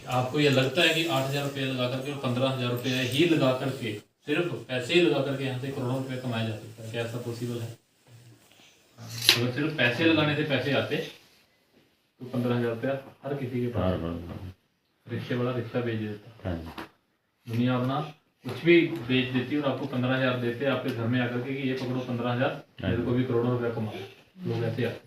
आपको ये लगता है कि 8,000 रुपये लगा करके और 15,000 रुपये ही लगा करके, सिर्फ पैसे ही लगा करके यहाँ से करोड़ों रुपए कमाया जा सकता है? क्या ऐसा पॉसिबल है? अगर सिर्फ पैसे लगाने से पैसे आते तो 15,000 रुपया हर किसी के पास, रिक्शे वाला रिक्शा भेज देता, दुनिया अपना कुछ भी बेच देती और आपको 15,000 देते आपके घर में आकर के कि ये पकड़ो 15,000, मेरे को भी करोड़ों रुपया कमाओ। लोग ऐसे आते।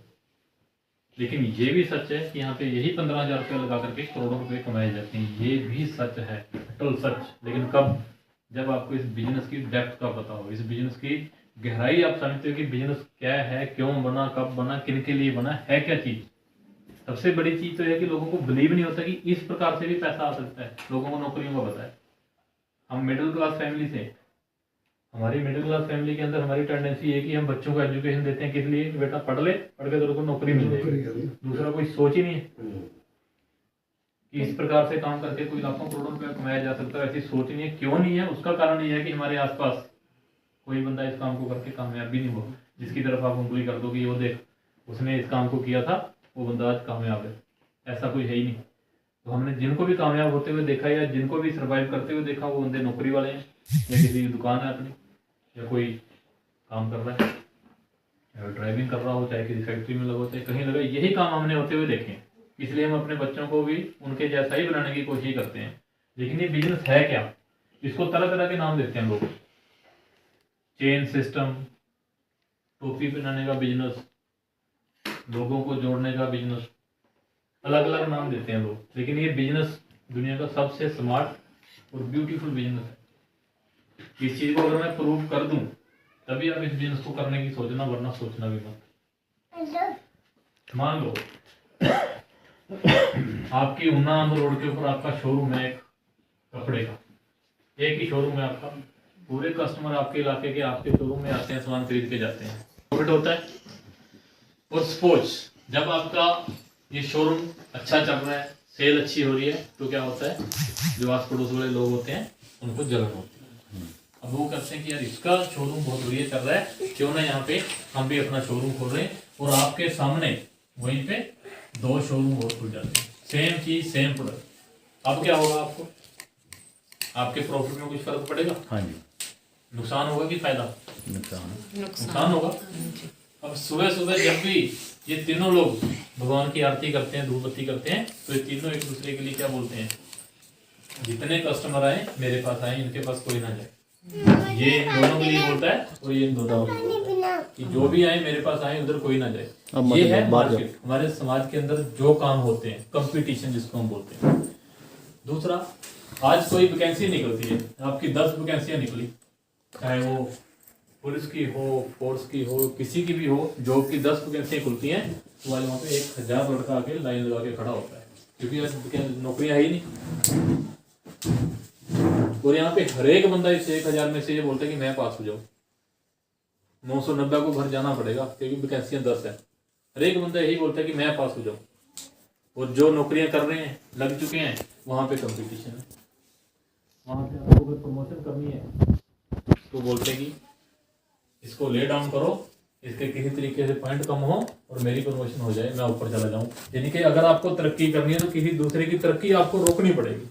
लेकिन ये भी सच है कि यहाँ पे यही 15,000 रुपये लगा करके करोड़ों रुपए कमाए जाते हैं। ये भी सच है, अटल सच। लेकिन कब? जब आपको इस बिजनेस की डेप्थ का पता हो, इस बिजनेस की गहराई आप समझते हो कि बिजनेस क्या है, क्यों बना, कब बना, किन के लिए बना है, क्या चीज। सबसे बड़ी चीज तो है कि लोगों को बिलीव नहीं होता कि इस प्रकार से भी पैसा आ सकता है। लोगों को नौकरियों का पता है। हम मिडिल क्लास फैमिली से, हमारी मिडिल क्लास फैमिली के अंदर हमारी टेंडेंसी है कि हम बच्चों को एजुकेशन देते हैं किस लिए? बेटा पढ़ ले, पढ़ के तेरे को नौकरी मिल जाएगी। दूसरा कोई सोच ही नहीं है कि इस प्रकार से काम करके कोई लाखों करोड़ों रुपया कमाया जा सकता है। ऐसी सोच नहीं है। क्यों नहीं है? उसका कारण ये है कि हमारे आसपास कोई बंदा इस काम को करके कामयाब भी नहीं हुआ, जिसकी तरफ आप उंगली कर दो कि वो देख, उसने इस काम को किया था, वो बंदा आज कामयाब है। ऐसा कोई है ही नहीं। तो हमने जिनको भी कामयाब होते हुए देखा या जिनको भी सर्वाइव करते हुए देखा, वो बंदे नौकरी वाले हैं, या किसी की दुकान है अपनी, या कोई काम कर रहा है, या ड्राइविंग कर रहा हो, चाहे किसी फैक्ट्री में लगा, चाहे कहीं लगा। यही काम हमने होते हुए देखे। इसलिए हम अपने बच्चों को भी उनके जैसा ही बनाने की कोशिश करते हैं। लेकिन ये बिजनेस है क्या? इसको तरह तरह के नाम देते हैं लोग। चेन सिस्टम, टोपी पहनाने का बिजनेस, लोगों को जोड़ने का बिजनेस, अलग अलग नाम देते हैं लोग। लेकिन ये बिजनेस दुनिया का सबसे स्मार्ट और ब्यूटीफुल बिजनेस है। इस चीज को अगर मैं प्रूव कर दूं तभी आप इस बिजनेस को करने की सोचना, वरना सोचना भी मत। मान लो आपकी उन्नाव रोड के ऊपर आपका शोरूम है एक कपड़े का, एक ही शोरूम है आपका। पूरे कस्टमर आपके इलाके के आपके शोरूम में आते हैं, सामान खरीद के जाते हैं, प्रॉफिट होता है। और सपोज जब आपका ये शोरूम अच्छा चल रहा है, सेल अच्छी हो रही है, तो क्या होता है? जो आस पड़ोस वाले लोग होते हैं उनको जलन होती है। अब वो कहते हैं कि यार इसका शोरूम बहुत बढ़िया चल रहा है, क्यों ना यहाँ पे हम भी अपना शोरूम खोल रहे हैं। और आपके सामने वहीं पे 2 शोरूम और खुल जाते हैं, सेम चीज सेम प्रोडक्ट। अब क्या होगा? आपको आपके प्रॉफिट में कुछ फर्क पड़ेगा? हाँ जी। नुकसान होगा कि फायदा? नुकसान होगा। अब सुबह सुबह जब भी ये तीनों लोग भगवान की आरती करते हैं, धूप बत्ती करते हैं, तो ये तीनों एक दूसरे के लिए क्या बोलते हैं? जितने कस्टमर आए मेरे पास आए, इनके पास कोई ना जाए। ये इन दोनों के लिए बोलता है और ये इन दोनों के लिए बोलता है कि जो भी आए मेरे पास आए, उधर कोई ना जाए। ये है मार्केट। हमारे समाज के अंदर जो काम होते हैं, कंपटीशन जिसको हम बोलते हैं। दूसरा, आज कोई वैकेंसी निकलती है, आपकी 10 वैकेंसियां निकली, चाहे वो पुलिस की हो, फोर्स की हो, किसी की भी हो, जॉब की 10 वैकेंसियां खुलती हैं, तो आज वहाँ पे 1,000 लड़का आके लाइन लगा के खड़ा होता है, क्योंकि आज नौकरियां है ही नहीं। और यहाँ पे हर एक बंदा इस 1,000 में से ये बोलता है कि मैं पास हो जाऊँ। 990 को घर जाना पड़ेगा क्योंकि वैकेंसियां 10 है। हर एक बंदा यही बोलता है कि मैं पास हो जाऊँ। और जो नौकरियां कर रहे हैं, लग चुके हैं, वहाँ पे कंपटीशन है। वहाँ पे आपको अगर प्रमोशन करनी है तो बोलते हैं कि इसको ले डाउन करो, इसके किसी तरीके से पॉइंट कम हो और मेरी प्रमोशन हो जाए, मैं ऊपर चला जाऊं। यानी कि अगर आपको तरक्की करनी है तो किसी दूसरे की तरक्की आपको रोकनी पड़ेगी।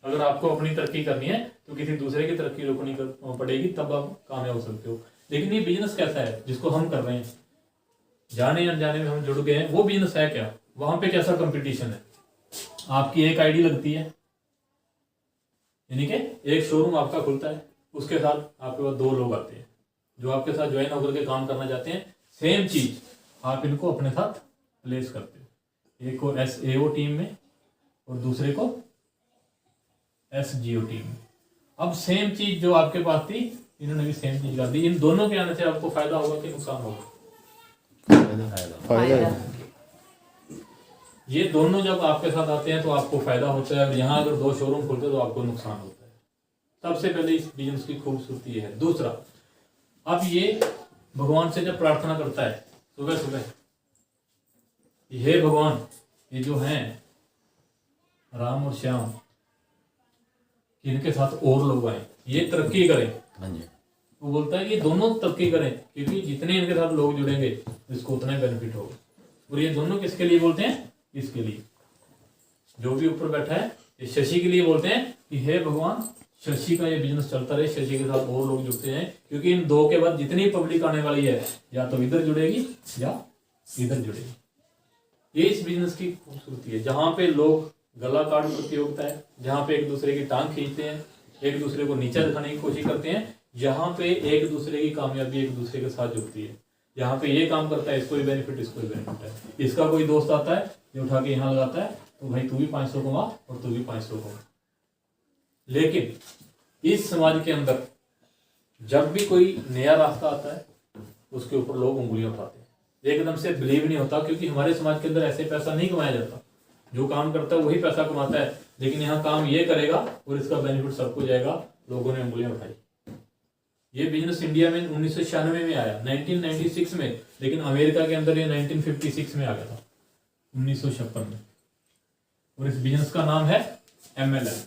अगर आपको अपनी तरक्की करनी है तो किसी दूसरे की तरक्की रोकनी पड़ेगी, तब आप कामयाब हो सकते हो। लेकिन ये बिजनेस कैसा है जिसको हम कर रहे हैं, जाने अनजाने में हम जुड़ गए हैं, वो बिजनेस है क्या? वहां पे कैसा कंपटीशन है? आपकी एक आईडी लगती है, यानी कि एक शोरूम आपका खुलता है, उसके साथ आपके पास 2 लोग आते हैं जो आपके साथ ज्वाइन होकर के काम करना चाहते हैं। सेम चीज आप इनको अपने साथ प्लेस करते हो, एक को SAO टीम में और दूसरे को SGO टीम में। अब सेम चीज जो आपके पास थी, इन्होंने भी सेम चीज कर दी। इन दोनों के आने से आपको फायदा होगा कि नुकसान होगा? फायदा। ये दोनों जब आपके साथ आते हैं तो आपको फायदा होता है। यहाँ अगर 2 शोरूम खुलते हैं तो आपको नुकसान होता है। सबसे पहले इस बिजनेस की खूबसूरती ये है। दूसरा, अब ये भगवान से जब प्रार्थना करता है सुबह सुबह, हे भगवान, ये जो हैं राम और श्याम, इनके साथ और लोग आए, ये तरक्की करें। वो बोलता है कि दोनों तरक्की करें, क्योंकि जितने इनके साथ लोग जुड़ेंगे इसको उतना ही बेनिफिट होगा। और ये दोनों किसके लिए बोलते हैं? इसके लिए जो भी ऊपर बैठा है ये शशि के लिए बोलते हैं कि हे भगवान शशि का ये बिजनेस चलता रहे, शशि के साथ और लोग जुड़ते हैं, क्योंकि इन दो के बाद जितनी पब्लिक आने वाली है या तो इधर जुड़ेगी या इधर जुड़ेगी। ये इस बिजनेस की खूबसूरती है, जहां पे लोग गला काट प्रतियोगिता है, जहां पे एक दूसरे की टांग खींचते हैं, एक दूसरे को नीचा दिखाने की कोशिश करते हैं, जहां पे एक दूसरे की कामयाबी एक दूसरे के साथ जुड़ती है। यहाँ पे ये काम करता है, इसको भी बेनिफिट, इसको भी बेनिफिट है। इसका कोई दोस्त आता है ये उठा के यहाँ लगाता है, तो भाई तू भी 500 कमा और तू भी 500 कमा। लेकिन इस समाज के अंदर जब भी कोई नया रास्ता आता है उसके ऊपर लोग उंगलियां उठाते हैं, एकदम से बिलीव नहीं होता, क्योंकि हमारे समाज के अंदर ऐसे पैसा नहीं कमाया जाता। जो काम करता है वही पैसा कमाता है, लेकिन यहाँ काम ये करेगा और इसका बेनिफिट सबको जाएगा, लोगों ने उंगलियां उठाई। ये बिजनेस इंडिया में 1996 में आया, 1996 में, लेकिन अमेरिका के अंदर ये 1956 में आ गया था, 1956 में। और इस बिजनेस का नाम है MLM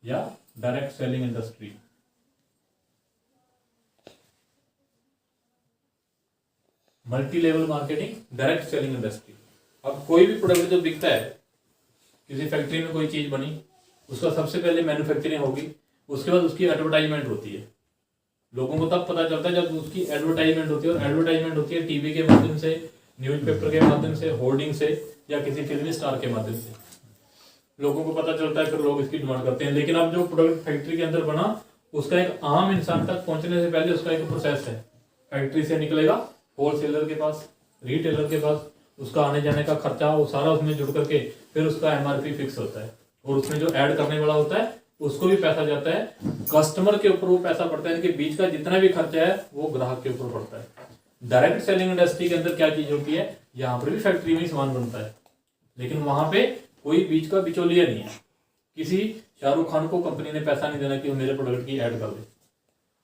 या direct selling industry. Multi level marketing, direct selling industry. अब कोई भी प्रोडक्ट जो बिकता है, किसी फैक्ट्री में कोई चीज बनी, उसका सबसे पहले मैन्युफैक्चरिंग होगी, उसके बाद उसकी एडवर्टाइजमेंट होती है। लोगों को तब पता चलता है जब उसकी एडवर्टाइजमेंट होती है, और एडवर्टाइजमेंट होती है टीवी के माध्यम से, न्यूज़पेपर के माध्यम से, होर्डिंग से, या किसी फिल्मी स्टार के माध्यम से। लोगों को पता चलता है, फिर लोग इसकी डिमांड करते हैं। लेकिन अब जो प्रोडक्ट फैक्ट्री के अंदर बना, उसका एक आम इंसान तक पहुंचने से पहले उसका एक प्रोसेस है। फैक्ट्री से निकलेगा होलसेलर के पास, रिटेलर के पास, उसका आने जाने का खर्चा वो सारा उसमें जुड़ करके फिर उसका MRP फिक्स होता है, और उसमें जो ऐड करने वाला होता है उसको भी पैसा जाता है, कस्टमर के ऊपर वो पैसा पड़ता है। इनके बीच का जितना भी खर्चा है वो ग्राहक के ऊपर पड़ता है। डायरेक्ट सेलिंग इंडस्ट्री के अंदर क्या चीज होती है, यहाँ पर भी फैक्ट्री में ही सामान बनता है, लेकिन वहां पे कोई बीच का बिचौलिया नहीं है। किसी शाहरुख खान को कंपनी ने पैसा नहीं देना कि वो मेरे प्रोडक्ट की ऐड कर दे,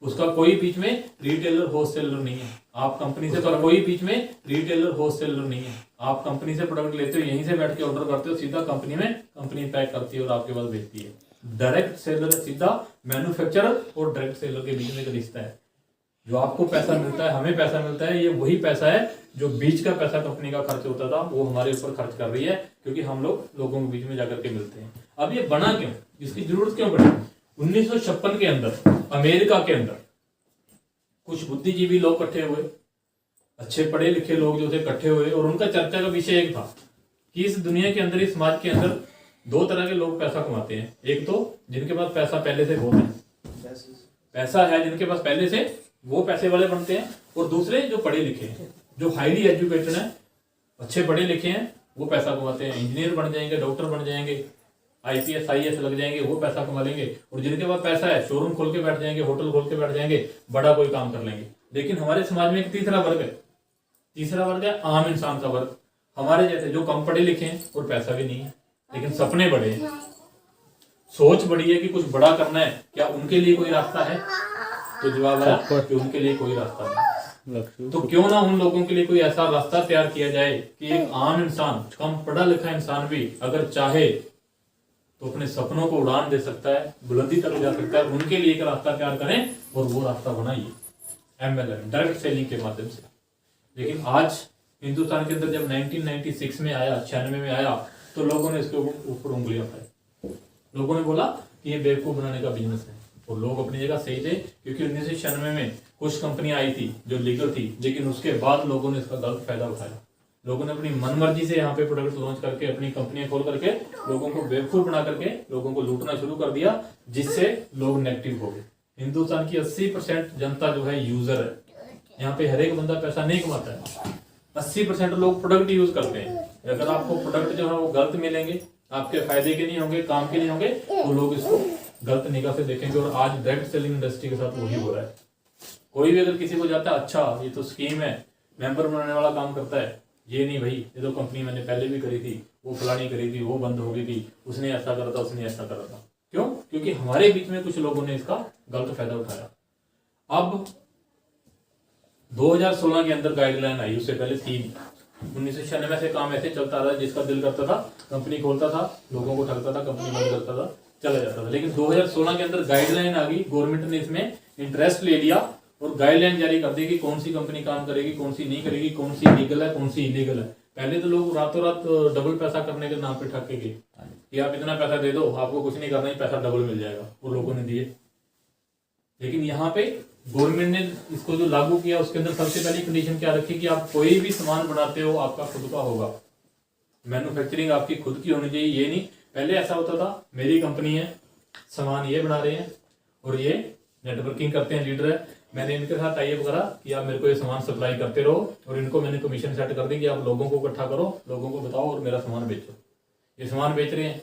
उसका कोई बीच में रिटेलर होलसेलर नहीं है। आप कंपनी से कोई बीच में रिटेलर होलसेलर नहीं है। आप कंपनी से प्रोडक्ट लेते हो, यहीं से बैठ के ऑर्डर करते हो, सीधा कंपनी में, कंपनी पैक करती है और आपके पास भेजती है। डायरेक्ट सेलर सीधा मैन्युफैक्चरर और डायरेक्ट सेलर के बीच में एक रिश्ता है। जो आपको पैसा मिलता है, हमें पैसा मिलता है, ये वही पैसा है जो बीच का पैसा कंपनी का खर्च होता था वो हमारे ऊपर खर्च कर रही है, क्योंकि हम लोग लोगों के बीच में जाकर के मिलते हैं। अब ये बना क्यों, इसकी जरूरत क्यों पड़ी? 1956 के अंदर अमेरिका के अंदर कुछ बुद्धिजीवी लोग इकट्ठे हुए, अच्छे पढ़े लिखे लोग जो थे इकट्ठे हुए, और उनका चर्चा का विषय एक था कि इस दुनिया के अंदर, इस समाज के अंदर दो तरह के लोग पैसा कमाते हैं। एक तो जिनके पास पैसा पहले से बहुत है, पैसा है जिनके पास पहले से, वो पैसे वाले बनते हैं। और दूसरे जो पढ़े लिखे हैं, जो हाईली एजुकेटेड हैं, अच्छे पढ़े लिखे हैं, वो पैसा कमाते हैं। इंजीनियर बन जाएंगे, डॉक्टर बन जाएंगे, IPS IAS लग जाएंगे, वो पैसा कमा लेंगे। और जिनके पास पैसा है शोरूम खोल के बैठ जाएंगे, होटल खोल के बैठ जाएंगे, बड़ा कोई काम कर लेंगे। लेकिन हमारे समाज में एक तीसरा वर्ग है, तीसरा वर्ग है आम इंसान का वर्ग, हमारे जैसे जो कम पढ़े लिखे हैं और पैसा भी नहीं है, लेकिन सपने बड़े हैं, सोच बड़ी है कि कुछ बड़ा करना है। क्या उनके लिए कोई रास्ता है? तो जवाब है कि उनके लिए कोई रास्ता नहीं। तो क्यों ना उन लोगों के लिए कोई ऐसा रास्ता तैयार किया जाए कि एक आम इंसान, कम पढ़ा लिखा इंसान भी अगर चाहे तो अपने सपनों को उड़ान दे सकता है, बुलंदी तक जा सकता है। उनके लिए एक रास्ता तैयार करें और वो रास्ता बनाइए MLM, डायरेक्ट सेलिंग के माध्यम से। लेकिन आज हिंदुस्तान के अंदर जब 1996 में आया, 96 में आया, तो लोगों ने इसके ऊपर उंगलियां उठाई। लोगों ने बोला कि ये बेवकूफ बनाने का बिजनेस है, और लोग अपनी जगह सही थे, क्योंकि 1996 में कुछ कंपनियां आई थी जो लीगल थी, लेकिन उसके बाद लोगों ने इसका गलत फायदा उठाया। लोगों ने अपनी मनमर्जी से यहाँ पे प्रोडक्ट लॉन्च करके, अपनी कंपनियां खोल करके लोगों को बेवकूफ बना करके लोगों को लूटना शुरू कर दिया, जिससे लोग नेगेटिव हो गए। हिंदुस्तान की 80% जनता जो है यूजर है। यहाँ पे हर एक बंदा पैसा नहीं कमाता है, 80% लोग प्रोडक्ट यूज करते हैं। अगर आपको प्रोडक्ट जो है वो गलत मिलेंगे, आपके फायदे के नहीं होंगे, काम के नहीं होंगे, तो लोग इसको गलत निगाह से देखेंगे। और आज डायरेक्ट सेलिंग इंडस्ट्री के साथ वही हो रहा है। कोई भी अगर किसी को जाता है, अच्छा ये तो स्कीम है, मेंबर बनाने वाला काम करता है, ये नहीं भाई, ये तो कंपनी मैंने पहले भी करी थी, वो फलानी करी थी, वो बंद हो गई थी, उसने ऐसा करा था, उसने ऐसा करा था। क्यों? क्योंकि हमारे बीच में कुछ लोगों ने इसका गलत फायदा उठाया। अब 2016 के अंदर गाइडलाइन आई, उससे पहले 3 1996 से काम ऐसे चलता रहा, जिसका दिल करता था कंपनी खोलता था, लोगों को ठगता था, कंपनी बंद करता था, चला जाता था। लेकिन 2016 के अंदर गाइडलाइन आ गई, गवर्नमेंट ने इसमें इंटरेस्ट ले लिया और गाइडलाइन जारी कर दी कि कौन सी कंपनी काम करेगी, कौन सी नहीं करेगी, कौन सी लीगल है, कौन सी इलीगल है। पहले तो लोग रातों रात डबल पैसा करने के नाम पे ठगे गए कि आप इतना पैसा दे दो, आपको कुछ नहीं करना ही, पैसा डबल मिल जाएगा, वो लोगों ने दिए। लेकिन यहाँ पे गवर्नमेंट ने इसको जो लागू किया उसके अंदर सबसे पहली कंडीशन क्या रखी कि आप कोई भी सामान बनाते हो आपका खुद का होगा, मैन्युफैक्चरिंग आपकी खुद की होनी चाहिए। ये नहीं पहले ऐसा होता था मेरी कंपनी है, सामान ये बना रहे हैं और ये नेटवर्किंग करते हैं, लीडर है, मैंने इनके साथ टाइप करा कि आप मेरे को ये सामान सप्लाई करते रहो और इनको मैंने कमीशन सेट कर दी कि आप लोगों को इकट्ठा करो, लोगों को बताओ और मेरा सामान बेचो। ये सामान बेच रहे हैं।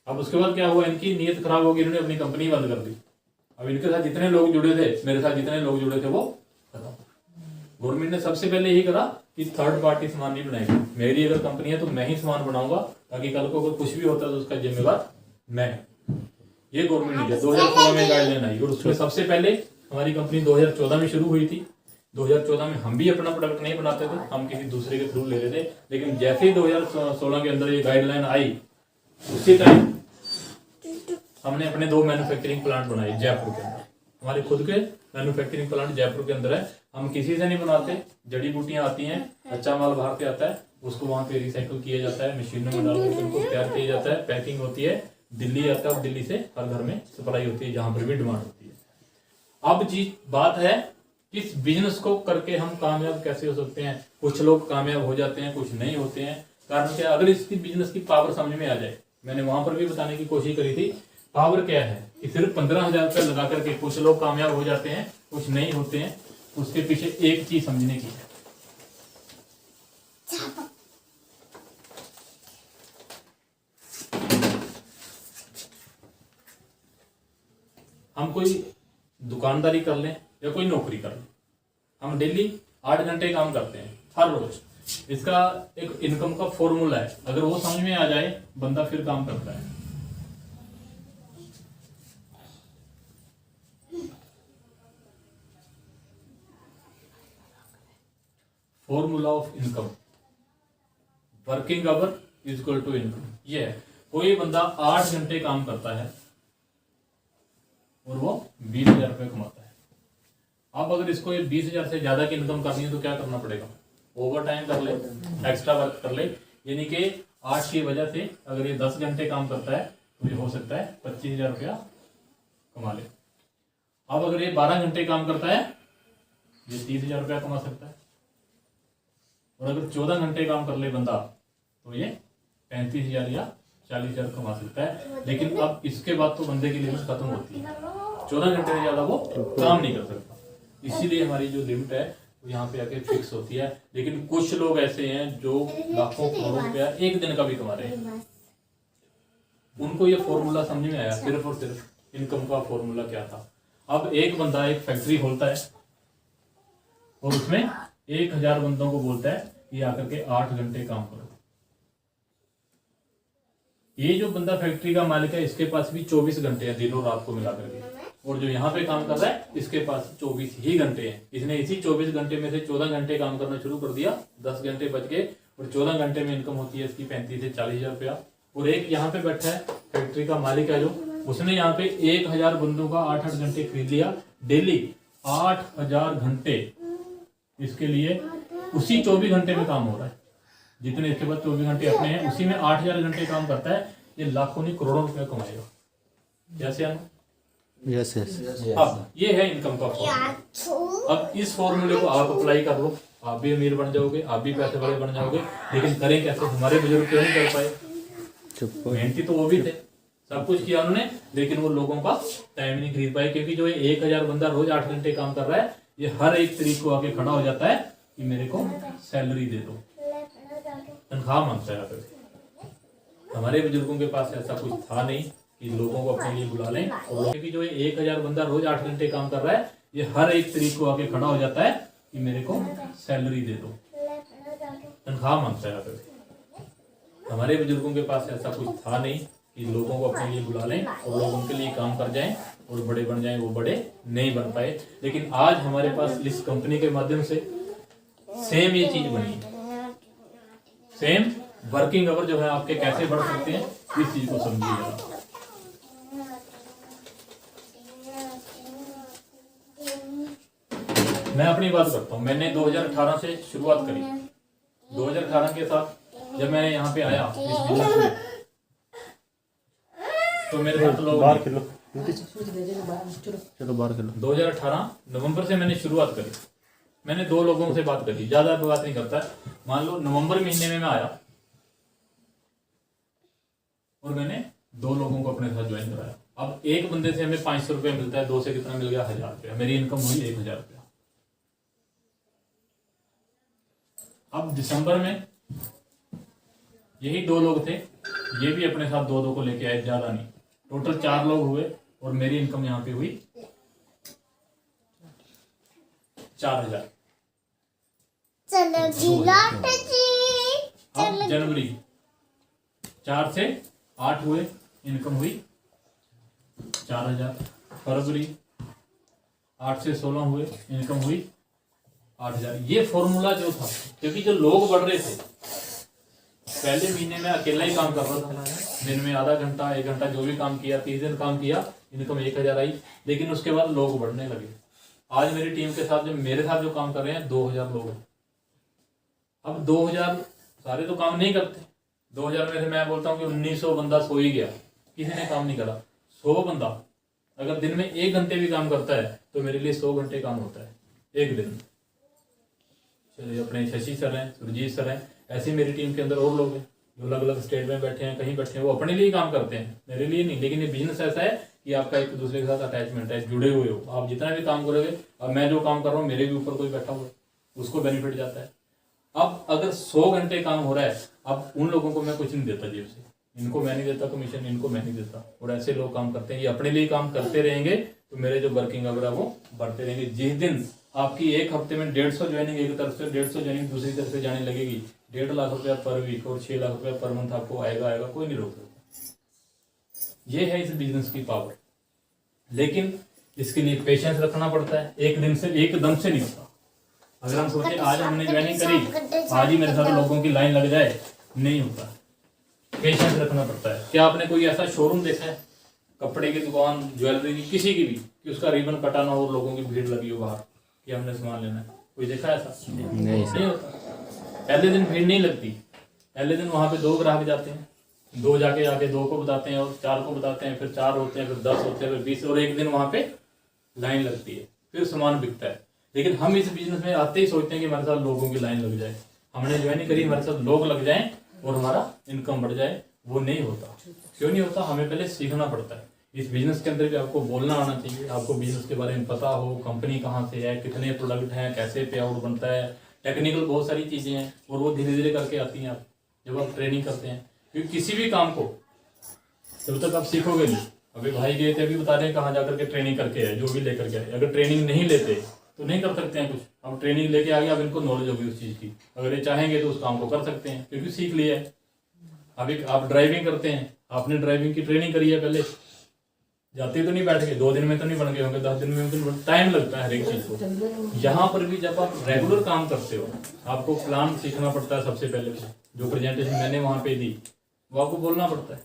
अब उसके बाद क्या हुआ, इनकी नीयत खराब होगी, इन्होंने अपनी कंपनी बंद कर दी। अब इनके साथ जितने लोग जुड़े थे, मेरे साथ जितने लोग जुड़े थे वो खत्म। गवर्नमेंट ने सबसे पहले यही करा कि थर्ड पार्टी सामान नहीं बनाएगी, मेरी अगर कंपनी है तो मैं ही सामान बनाऊंगा, ताकि कल को अगर कुछ भी होता है तो उसका जिम्मेवार मैं। ये गवर्नमेंट ने 2016 में गाइडलाइन आई और उसमें सबसे पहले हमारी कंपनी 2014 में शुरू हुई थी। 2014 में हम भी अपना प्रोडक्ट नहीं बनाते थे, हम किसी दूसरे के थ्रू ले रहे थे। लेकिन जैसे ही 2016 के अंदर ये गाइडलाइन आई उसी टाइम हमने अपने 2 मैन्युफैक्चरिंग प्लांट बनाए जयपुर के अंदर। हमारे खुद के मैन्युफैक्चरिंग प्लांट जयपुर के अंदर है। हम किसी से नहीं बनाते, जड़ी बूटियां आती हैं, कच्चा माल बाहर से आता है, उसको वहां पे रिसाइकल किया जाता है, मशीनों में डाल करके उनको तैयार किया जाता है, पैकिंग होती है, दिल्ली आता है और दिल्ली से हर घर में सप्लाई होती है जहां पर भी डिमांड होती है। अब जी बात है इस बिजनेस को करके हम कामयाब कैसे हो सकते हैं। कुछ लोग कामयाब हो जाते हैं, कुछ नहीं होते हैं। कारण क्या, अगर इसकी बिजनेस की पावर समझ में आ जाए, मैंने वहां पर भी बताने की कोशिश करी थी, पावर क्या है कि सिर्फ 15,000 रुपये लगा करके कुछ लोग कामयाब हो जाते हैं, कुछ नहीं होते हैं। उसके पीछे एक चीज समझने की है, हम कोई दुकानदारी कर लें या कोई नौकरी कर लें, हम डेली 8 घंटे काम करते हैं हर रोज। इसका एक इनकम का फॉर्मूला है, अगर वो समझ में आ जाए बंदा फिर काम करता है। Formula of income, working hour is equal to income. ये है, कोई बंदा 8 घंटे काम करता है और वो 20,000 रुपये कमाता है। अब अगर इसको ये 20,000 से ज्यादा की इनकम करनी है तो क्या करना पड़ेगा, ओवर टाइम कर ले, एक्स्ट्रा वर्क कर ले। यानी कि 8 की वजह से अगर ये 10 घंटे काम करता है तो ये हो सकता है 25,000 रुपया कमा ले। अब अगर ये 12 घंटे काम करता है ये 30,000 रुपया कमा सकता है। और अगर 14 घंटे काम कर ले बंदा तो ये 35,000 या 40,000 कमा सकता है। लेकिन अब इसके बाद तो बंदे की लिमिट खत्म होती है, 14 घंटे से ज्यादा वो काम नहीं कर सकता। इसीलिए हमारी जो लिमिट है वो यहाँ पे आके फिक्स होती है। लेकिन कुछ लोग ऐसे हैं जो लाखों करोड़ों रुपया एक दिन का भी कमा रहे हैं, उनको ये फॉर्मूला समझ में आया, सिर्फ और सिर्फ इनकम का फॉर्मूला क्या था। अब एक बंदा एक फैक्ट्री खोलता है और उसमें 1,000 बंदों को बोलता है कि आकर के 8 घंटे काम करो। ये जो बंदा फैक्ट्री का मालिक है इसके पास भी 24 घंटे हैं दिनों रात को मिलाकर के, और जो यहाँ पे काम कर रहा है इसके पास 24 ही घंटे हैं। इसने इसी 24 घंटे में से 14 घंटे काम करना शुरू कर दिया, 10 घंटे बच गए और 14 घंटे में इनकम होती है इसकी 35 से 40,000 रुपया। और एक यहाँ पे बैठा है फैक्ट्री का मालिक है जो, उसने यहाँ पे 1,000 बंदों का 8-8 घंटे खरीद लिया, डेली 8,000 घंटे इसके लिए उसी 24 घंटे में काम हो रहा है। जितने इसके बाद 24 घंटे अपने हैं उसी में 8,000 घंटे काम करता है, ये लाखों नहीं करोड़ों रुपया कमाएगा। जैसे यस यस। अब ये है इनकम का फॉर्मूला। अब इस फॉर्मूले को आप अप्लाई कर लो, आप भी अमीर बन जाओगे, आप भी पैसे वाले बन जाओगे। लेकिन करें कैसे, हमारे बुजुर्ग क्यों नहीं कर पाए, मेहनती तो वो भी थे, सब कुछ किया उन्होंने, लेकिन वो लोगों का टाइम नहीं खरीद पाए। क्योंकि जो 1,000 बंदा रोज 8 घंटे काम कर रहा है, ये हर एक तरीक को आके खड़ा हो जाता है कि मेरे को सैलरी दे दो, तनख्वाह मांगता है। हमारे बुजुर्गों के पास ऐसा कुछ था नहीं कि लोगों को अपने लिए बुला लें। और क्योंकि जो 1,000 बंदा रोज 8 घंटे काम कर रहा है, ये हर एक तरीक को आके खड़ा हो जाता है कि मेरे को सैलरी दे दो, तनख्वाह मांगता है। हमारे बुजुर्गों के पास ऐसा कुछ था नहीं कि लोगों को अपने लिए बुला लें और लोग उनके लिए काम कर जाएं और बड़े बन जाएं। वो बड़े नहीं बन पाए। लेकिन आज हमारे पास इस कंपनी के माध्यम से सेम ये चीज बनी है। सेम वर्किंग आवर जो है आपके कैसे बढ़ सकते हैं, इस चीज को समझिएगा। मैं अपनी बात करता हूँ, मैंने 2018 से शुरुआत करी, 2018 के साथ जब मैं यहाँ पे आया इस बिजनेस में, तो मेरे साथ लोग बाहर खेलो, चलो बाहर खेलो। 2018 नवंबर से मैंने शुरुआत करी। मैंने 2 लोगों से बात करी, ज्यादा बात नहीं करता है। मान लो नवंबर महीने में मैं आया और मैंने 2 लोगों को अपने साथ ज्वाइन कराया। अब एक बंदे से हमें 500 रुपया मिलता है, 2 से कितना मिल गया, 1000 रुपया। मेरी इनकम हुई 1000 रुपया। अब दिसंबर में यही 2 लोग थे, ये भी अपने साथ 2 को लेके आए, ज्यादा नहीं, टोटल 4 लोग हुए और मेरी इनकम यहाँ पे हुई 4000। अब जनवरी 4 से 8 हुए, इनकम हुई 4000। फरवरी 8 से 16 हुए, इनकम हुई 8000। ये फॉर्मूला जो था, क्योंकि जो लोग बढ़ रहे थे, पहले महीने में अकेला ही काम कर रहा था, दिन में आधा घंटा 1 घंटा जो भी काम किया, 30 दिन काम किया, इनकम 1000 आई। लेकिन उसके बाद लोग बढ़ने लगे। आज मेरी टीम के साथ, जो मेरे साथ जो काम कर रहे हैं, 2000 लोग हैं। अब 2000 सारे तो काम नहीं करते। 2000 में से मैं बोलता हूँ कि 1900 बंदा सो ही गया, किसी ने काम नहीं करा। 100 बंदा अगर दिन में 1 घंटे भी काम करता है तो मेरे लिए 100 घंटे काम होता है एक दिन में। चलिए, अपने शशि सर हैं, सुरजीत सर हैं, ऐसे मेरी टीम के अंदर और लोग हैं जो अलग अलग स्टेट में बैठे हैं, कहीं बैठे हैं। वो अपने लिए काम करते हैं, मेरे लिए नहीं। लेकिन ये बिजनेस ऐसा है कि आपका एक दूसरे के साथ अटैचमेंट है, जुड़े हुए हो। आप जितना भी काम करोगे, अब मैं जो काम कर रहा हूँ, मेरे भी ऊपर कोई बैठा हुआ है, उसको बेनिफिट जाता है। अब अगर 100 घंटे काम हो रहा है, अब उन लोगों को मैं कुछ नहीं देता जेब से, इनको मैं नहीं देता कमीशन, इनको मैं नहीं देता। और ऐसे लोग काम करते हैं, ये अपने लिए काम करते रहेंगे तो मेरे जो वर्किंग आवर है वो बढ़ते रहेंगे। जिस दिन आपकी एक हफ्ते में 150 ज्वाइनिंग एक तरफ से, 150 ज्वाइनिंग दूसरी तरफ से जाने लगेगी, 1.5 लाख रुपया पर वीक और 6 लाख रुपया पर मंथ आपको आएगा, कोई नहीं रोक सकता। ये है इस बिजनेस की पावर। लेकिन इसके लिए पेशेंस रखना पड़ता है। एक दिन से, एकदम से नहीं होता। अगर हम सोचे आज हमने ज्वाइनिंग करी, आज ही मेरे साथ लोगों की लाइन लग जाए, नहीं होता। पेशेंस रखना पड़ता है। क्या आपने कोई ऐसा शोरूम देखा है, कपड़े की दुकान, ज्वेलरी की, किसी की भी, कि उसका रिबन कटा ना हो, लोगों की भीड़ लगी हो बाहर कि हमने सामान लेना है? कोई देखा है ऐसा? नहीं होता। पहले दिन भीड़ नहीं लगती। पहले दिन वहां पे 2 ग्राहक जाते हैं, 2 जाके 2 को बताते हैं और 4 को बताते हैं, फिर 4 होते हैं, फिर 10 होते हैं, फिर 20, और एक दिन वहां पे लाइन लगती है, फिर सामान बिकता है। लेकिन हम इस बिजनेस में आते ही सोचते हैं कि हमारे साथ लोगों की लाइन लग जाए, हमने ज्वाइन करी, हमारे साथ लोग लग जाएं और हमारा इनकम बढ़ जाए। वो नहीं होता। क्यों नहीं होता? हमें पहले सीखना पड़ता है। इस बिजनेस के अंदर भी आपको बोलना आना चाहिए, आपको बिजनेस के बारे में पता हो, कंपनी कहाँ से है, कितने प्रोडक्ट हैं, कैसे पे आउट बनता है, टेक्निकल बहुत सारी चीजें हैं, और वो धीरे धीरे करके आती हैं आप जब आप ट्रेनिंग करते हैं। क्योंकि किसी भी काम को जब तक आप सीखोगे नहीं, अभी भाई गए थे, अभी बता रहे हैं कहाँ जाकर के ट्रेनिंग करके आए, जो भी लेकर के आए। अगर ट्रेनिंग नहीं लेते तो नहीं कर सकते हैं कुछ। अब ट्रेनिंग लेके आ गए, अब इनको नॉलेज होगी उस चीज़ की, अगर ये चाहेंगे तो उस काम को कर सकते हैं, क्योंकि सीख लिया है। अभी आप ड्राइविंग करते हैं, आपने ड्राइविंग की ट्रेनिंग करी है, पहले जाते तो नहीं बैठ गए, 2 दिन में तो नहीं बन गए होंगे, 10 दिन में तो टाइम लगता है हर एक चीज़ को। यहाँ पर भी जब आप रेगुलर काम करते हो, आपको प्लान सीखना पड़ता है। सबसे पहले जो प्रेजेंटेशन मैंने वहाँ पे दी, वो आपको बोलना पड़ता है।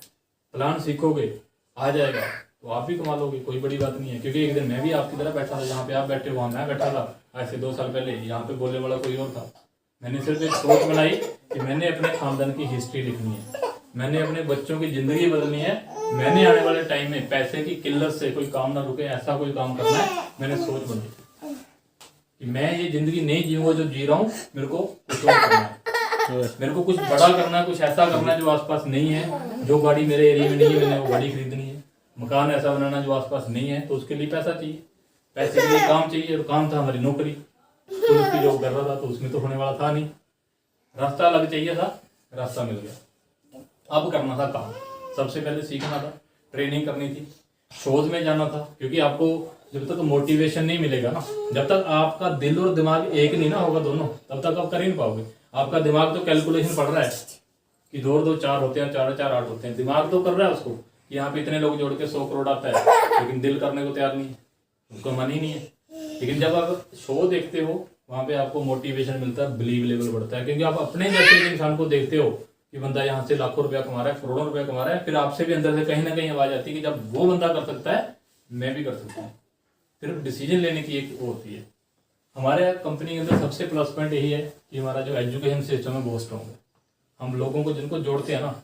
प्लान सीखोगे, आ जाएगा तो आप भी कमा लोगे, कोई बड़ी बात नहीं है। क्योंकि एक दिन मैं भी आपकी तरह बैठा था, जहाँ पे आप बैठे वहाँ मैं बैठा था, ऐसे 2 साल पहले। यहाँ पे बोलने वाला कोई और था। मैंने सिर्फ एक सोच बनाई कि मैंने अपने खानदान की हिस्ट्री लिखनी है, मैंने अपने बच्चों की जिंदगी बदलनी है, मैंने आने वाले टाइम में पैसे की किल्लत से कोई काम ना रुके, ऐसा कोई काम करना है। मैंने सोच बनाई कि मैं ये जिंदगी नहीं जीऊंगा जो जी रहा हूँ, मेरे को कुछ और करना है, मेरे को कुछ बड़ा करना है, कुछ ऐसा करना है जो आसपास नहीं है। जो गाड़ी मेरे एरिया में नहीं है, मैंने वो गाड़ी खरीदनी है। मकान ऐसा बनाना जो आसपास नहीं है, तो उसके लिए पैसा चाहिए, पैसे के लिए काम चाहिए। और काम था हमारी नौकरी, तो उसकी जॉब कर रहा था, तो उसमें तो होने वाला था नहीं। रास्ता अलग चाहिए था, रास्ता मिल गया। अब करना था काम, सबसे पहले सीखना था, ट्रेनिंग करनी थी, शोज में जाना था। क्योंकि आपको जब तक मोटिवेशन नहीं मिलेगा ना, जब तक आपका दिल और दिमाग एक नहीं ना होगा दोनों, तब तक आप कर ही नहीं पाओगे। आपका दिमाग तो कैलकुलेशन पढ़ रहा है कि 2 और 2 4 होते हैं, 4 और 4 8 होते हैं। दिमाग तो कर रहा है उसको, यहाँ पे इतने लोग जोड़ के 100 करोड़ आता है, लेकिन दिल करने को तैयार नहीं है, उसका मन ही नहीं है। लेकिन जब आप शो देखते हो, वहां पे आपको मोटिवेशन मिलता है, बिलीव लेवल बढ़ता है। क्योंकि आप अपने जैसे इंसान को देखते हो कि बंदा यहाँ से लाखों रुपया कमा रहा है, करोड़ों रुपया कमा रहा है, फिर आपसे भी अंदर से कहीं ना कहीं आवाज आती है कि जब वो बंदा कर सकता है, मैं भी कर सकता हूँ। फिर डिसीजन लेने की एक वो होती है। हमारे कंपनी के अंदर सबसे प्लस पॉइंट यही है कि हमारा जो एजुकेशन सिस्टम है बहुत स्ट्रॉन्ग है। हम लोगों को जिनको जोड़ते हैं ना,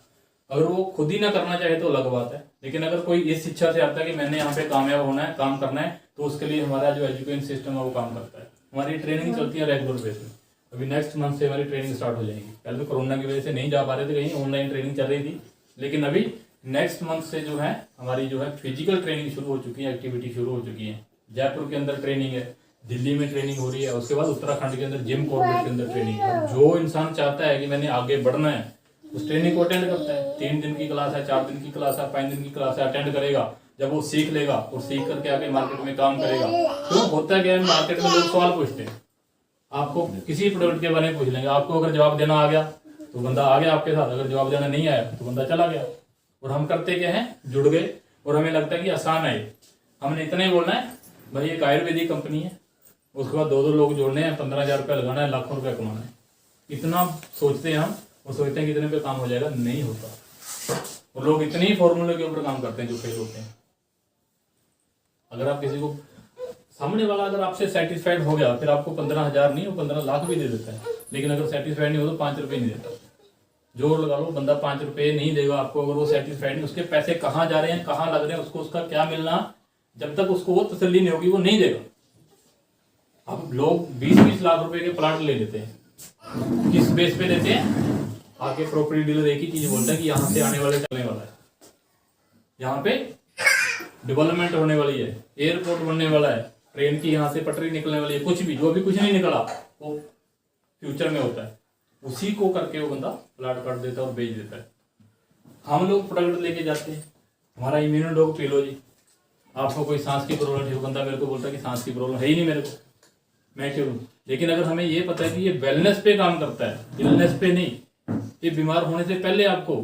अगर वो खुद ही ना करना चाहे तो अलग बात है, लेकिन अगर कोई इस इच्छा से आता है कि मैंने यहाँ पे कामयाब होना है, काम करना है, तो उसके लिए हमारा जो एजुकेशन सिस्टम है वो काम करता है। हमारी ट्रेनिंग चलती है रेगुलर बेस में। अभी नेक्स्ट मंथ से हमारी ट्रेनिंग स्टार्ट हो जाएगी। पहले तो कोरोना की वजह से नहीं जा पा रहे थे कहीं, ऑनलाइन ट्रेनिंग चल रही थी, लेकिन अभी नेक्स्ट मंथ से जो है हमारी जो है फिजिकल ट्रेनिंग शुरू हो चुकी है, एक्टिविटी शुरू हो चुकी है। जयपुर के अंदर ट्रेनिंग है, दिल्ली में ट्रेनिंग हो रही है, उसके बाद उत्तराखंड के अंदर जिम कॉर्बेट के अंदर ट्रेनिंग है। जो इंसान चाहता है कि मैंने आगे बढ़ना है उस ट्रेनिंग को अटेंड करता है। 3 दिन की क्लास है, 4 दिन की क्लास है, 5 दिन की क्लास है, अटेंड करेगा। जब वो सीख लेगा और सीख करके आगे मार्केट में काम करेगा, तो होता क्या है, मार्केट में लोग सवाल पूछते हैं, आपको किसी प्रोडक्ट के बारे में पूछ लेंगे। आपको अगर जवाब देना आ गया तो बंदा आ गया आपके साथ, अगर जवाब देना नहीं आया तो बंदा चला गया। और हम करते क्या है, जुड़ गए और हमें लगता है कि आसान है। हमने इतना ही बोलना है, भाई एक आयुर्वेदिक कंपनी है, उसके बाद 2 लोग जोड़ने हैं, 15,000 रुपया लगाना है, लाखों रुपया कमाना है। इतना सोचते हैं हम और सोचते हैं कि इतने पे काम हो जाएगा, नहीं होता। और लोग इतने ही फॉर्मूले के ऊपर काम करते हैं जो फेल होते हैं। अगर आप किसी को, सामने वाला अगर आपसे सेटिस्फाइड हो गया, फिर आपको 15,000 नहीं, वो 15 लाख भी दे देता है। लेकिन अगर सेटिस्फाइड नहीं हो तो 5 रुपये नहीं देता। जोर लगा लो, बंदा 5 रुपये नहीं देगा आपको अगर वो सेटिस्फाइड नहीं। उसके पैसे कहाँ जा रहे हैं, कहाँ लग रहे हैं, उसको उसका क्या मिलना, जब तक उसको वो तसल्ली नहीं होगी वो नहीं देगा। अब लोग 20-20 लाख रुपए के प्लाट ले लेते हैं। किस बेस पे लेते हैं? आके प्रॉपर्टी डीलर एक ही चीज बोलता है कि यहाँ से आने वाले चलने वाला है, यहाँ पे डेवलपमेंट होने वाली है, एयरपोर्ट बनने वाला है, ट्रेन की यहाँ से पटरी निकलने वाली है, कुछ भी, जो अभी कुछ नहीं निकला वो फ्यूचर में होता है। उसी को करके वो बंदा प्लाट काट देता है और बेच देता है। हम लोग प्रोडक्ट लेके जाते हैं, हमारा इम्यूनो डॉग पी लो जी, आपको कोई सांस की प्रॉब्लम है, बंदा मेरे को बोलता है कि सांस की प्रॉब्लम है ही नहीं मेरे को, मैं क्यों लूं? लेकिन अगर हमें ये पता है कि ये वेलनेस पे काम करता है, इलनेस पे नहीं, ये बीमार होने से पहले आपको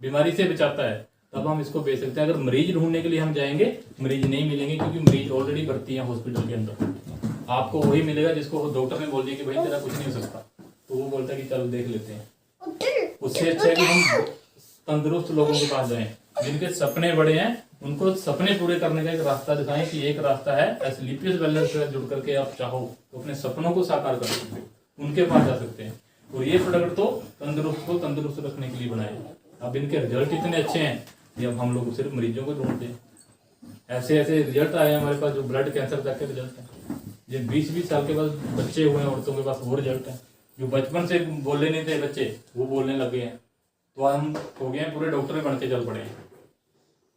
बीमारी से बचाता है, तब हम इसको बेच सकते हैं। अगर मरीज ढूंढने के लिए हम जाएंगे, मरीज नहीं मिलेंगे, क्योंकि मरीज ऑलरेडी भर्ती है हॉस्पिटल के अंदर। आपको वही मिलेगा जिसको डॉक्टर ने बोल दिया कि भाई तेरा कुछ नहीं हो सकता, तो वो बोलता है कि चलो देख लेते हैं। उससे अच्छा है कि हम तंदुरुस्त लोगों के पास जाएं, जिनके सपने बड़े हैं, उनको सपने पूरे करने का एक रास्ता दिखाएं कि एक रास्ता है, एसलीपियस वेलनेस से जुड़ करके आप चाहो तो अपने सपनों को साकार कर सकते हो, उनके पास जा सकते हैं। और ये प्रोडक्ट तो तंदुरुस्त को तंदुरुस्त रखने के लिए बनाए। अब इनके रिजल्ट इतने अच्छे हैं कि अब हम लोग सिर्फ मरीजों को ढूंढते हैं। ऐसे ऐसे रिजल्ट आए हैं हमारे पास जो ब्लड कैंसर तक के रिजल्ट हैं। ये 20-20 साल के बाद बच्चे हुए हैं औरतों के पास, वो रिजल्ट है। जो बचपन से बोलने नहीं थे बच्चे, वो बोलने लग गए हैं। तो हम हो गए हैं पूरे डॉक्टर बन के चल पड़े हैं।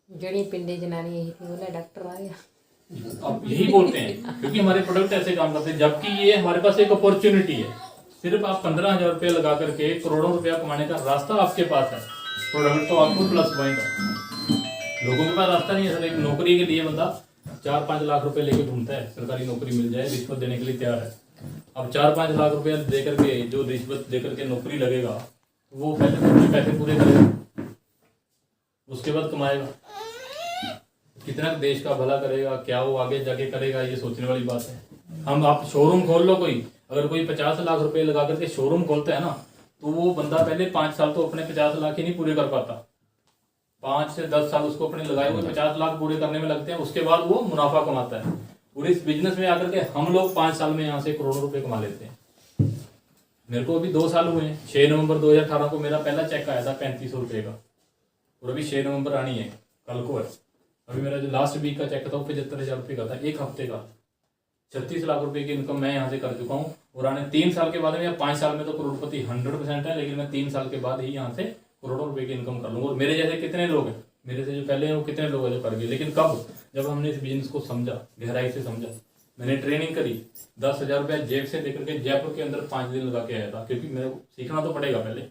जड़ी पिंडी जनानी यही थी, बोला डॉक्टर आ गया। अब यही बोलते हैं क्योंकि हमारे प्रोडक्ट ऐसे काम करते हैं, जबकि ये हमारे पास एक अपॉर्चुनिटी है। सिर्फ आप 15,000 रुपये लगा करके करोड़ों रुपया कमाने का रास्ता आपके पास है। प्रोडक्ट तो आपको प्लस पॉइंट है, लोगों के पास रास्ता नहीं है सर। एक नौकरी के लिए बंदा 4-5 लाख रुपए लेके घूमता है, सरकारी नौकरी मिल जाए, रिश्वत देने के लिए तैयार है। अब 4-5 लाख रुपया दे करके, जो रिश्वत दे करके नौकरी लगेगा, वो पहले अपने पैसे पूरे करेगा, उसके बाद कमाएगा। कितना देश का भला करेगा, क्या वो आगे जाके करेगा, ये सोचने वाली बात है। हम, आप शोरूम खोल लो, कोई अगर कोई 50 लाख रुपए लगा करके शोरूम खोलता है ना, तो वो बंदा पहले 5 साल तो अपने 50 लाख ही नहीं पूरे कर पाता। 5 से 10 साल उसको अपने लगाए हुए 50 लाख पूरे करने में लगते हैं, उसके बाद वो मुनाफा कमाता है। और इस बिजनेस में आकर के हम लोग 5 साल में यहाँ से करोड़ों रुपए कमा लेते हैं। मेरे को अभी 2 साल हुए हैं। 6 नवंबर 2018 को मेरा पहला चेक आया था 3500 रुपये का, और अभी 6 नवंबर आनी है, कल को है। अभी मेरा जो लास्ट वीक का चेक था वो 75,000 रुपये का था, एक हफ्ते का। 36 लाख रुपए की इनकम मैं यहाँ से कर चुका हूँ। और आने 3 साल के बाद में, या 5 साल में तो करोड़पति 100% है, लेकिन मैं 3 साल के बाद ही यहाँ से करोड़ों रुपए की इनकम कर लूंगा। और मेरे जैसे कितने लोग हैं, मेरे से जो पहले हैं वो कितने लोग हैं जो कर गए। लेकिन कब? जब हमने इस बिजनेस को समझा, गहराई से समझा। मैंने ट्रेनिंग करी, 10,000 रुपया जेब से लेकर के जयपुर के अंदर 5 दिन लगा के आया था, क्योंकि मेरे को सीखना तो पड़ेगा पहले।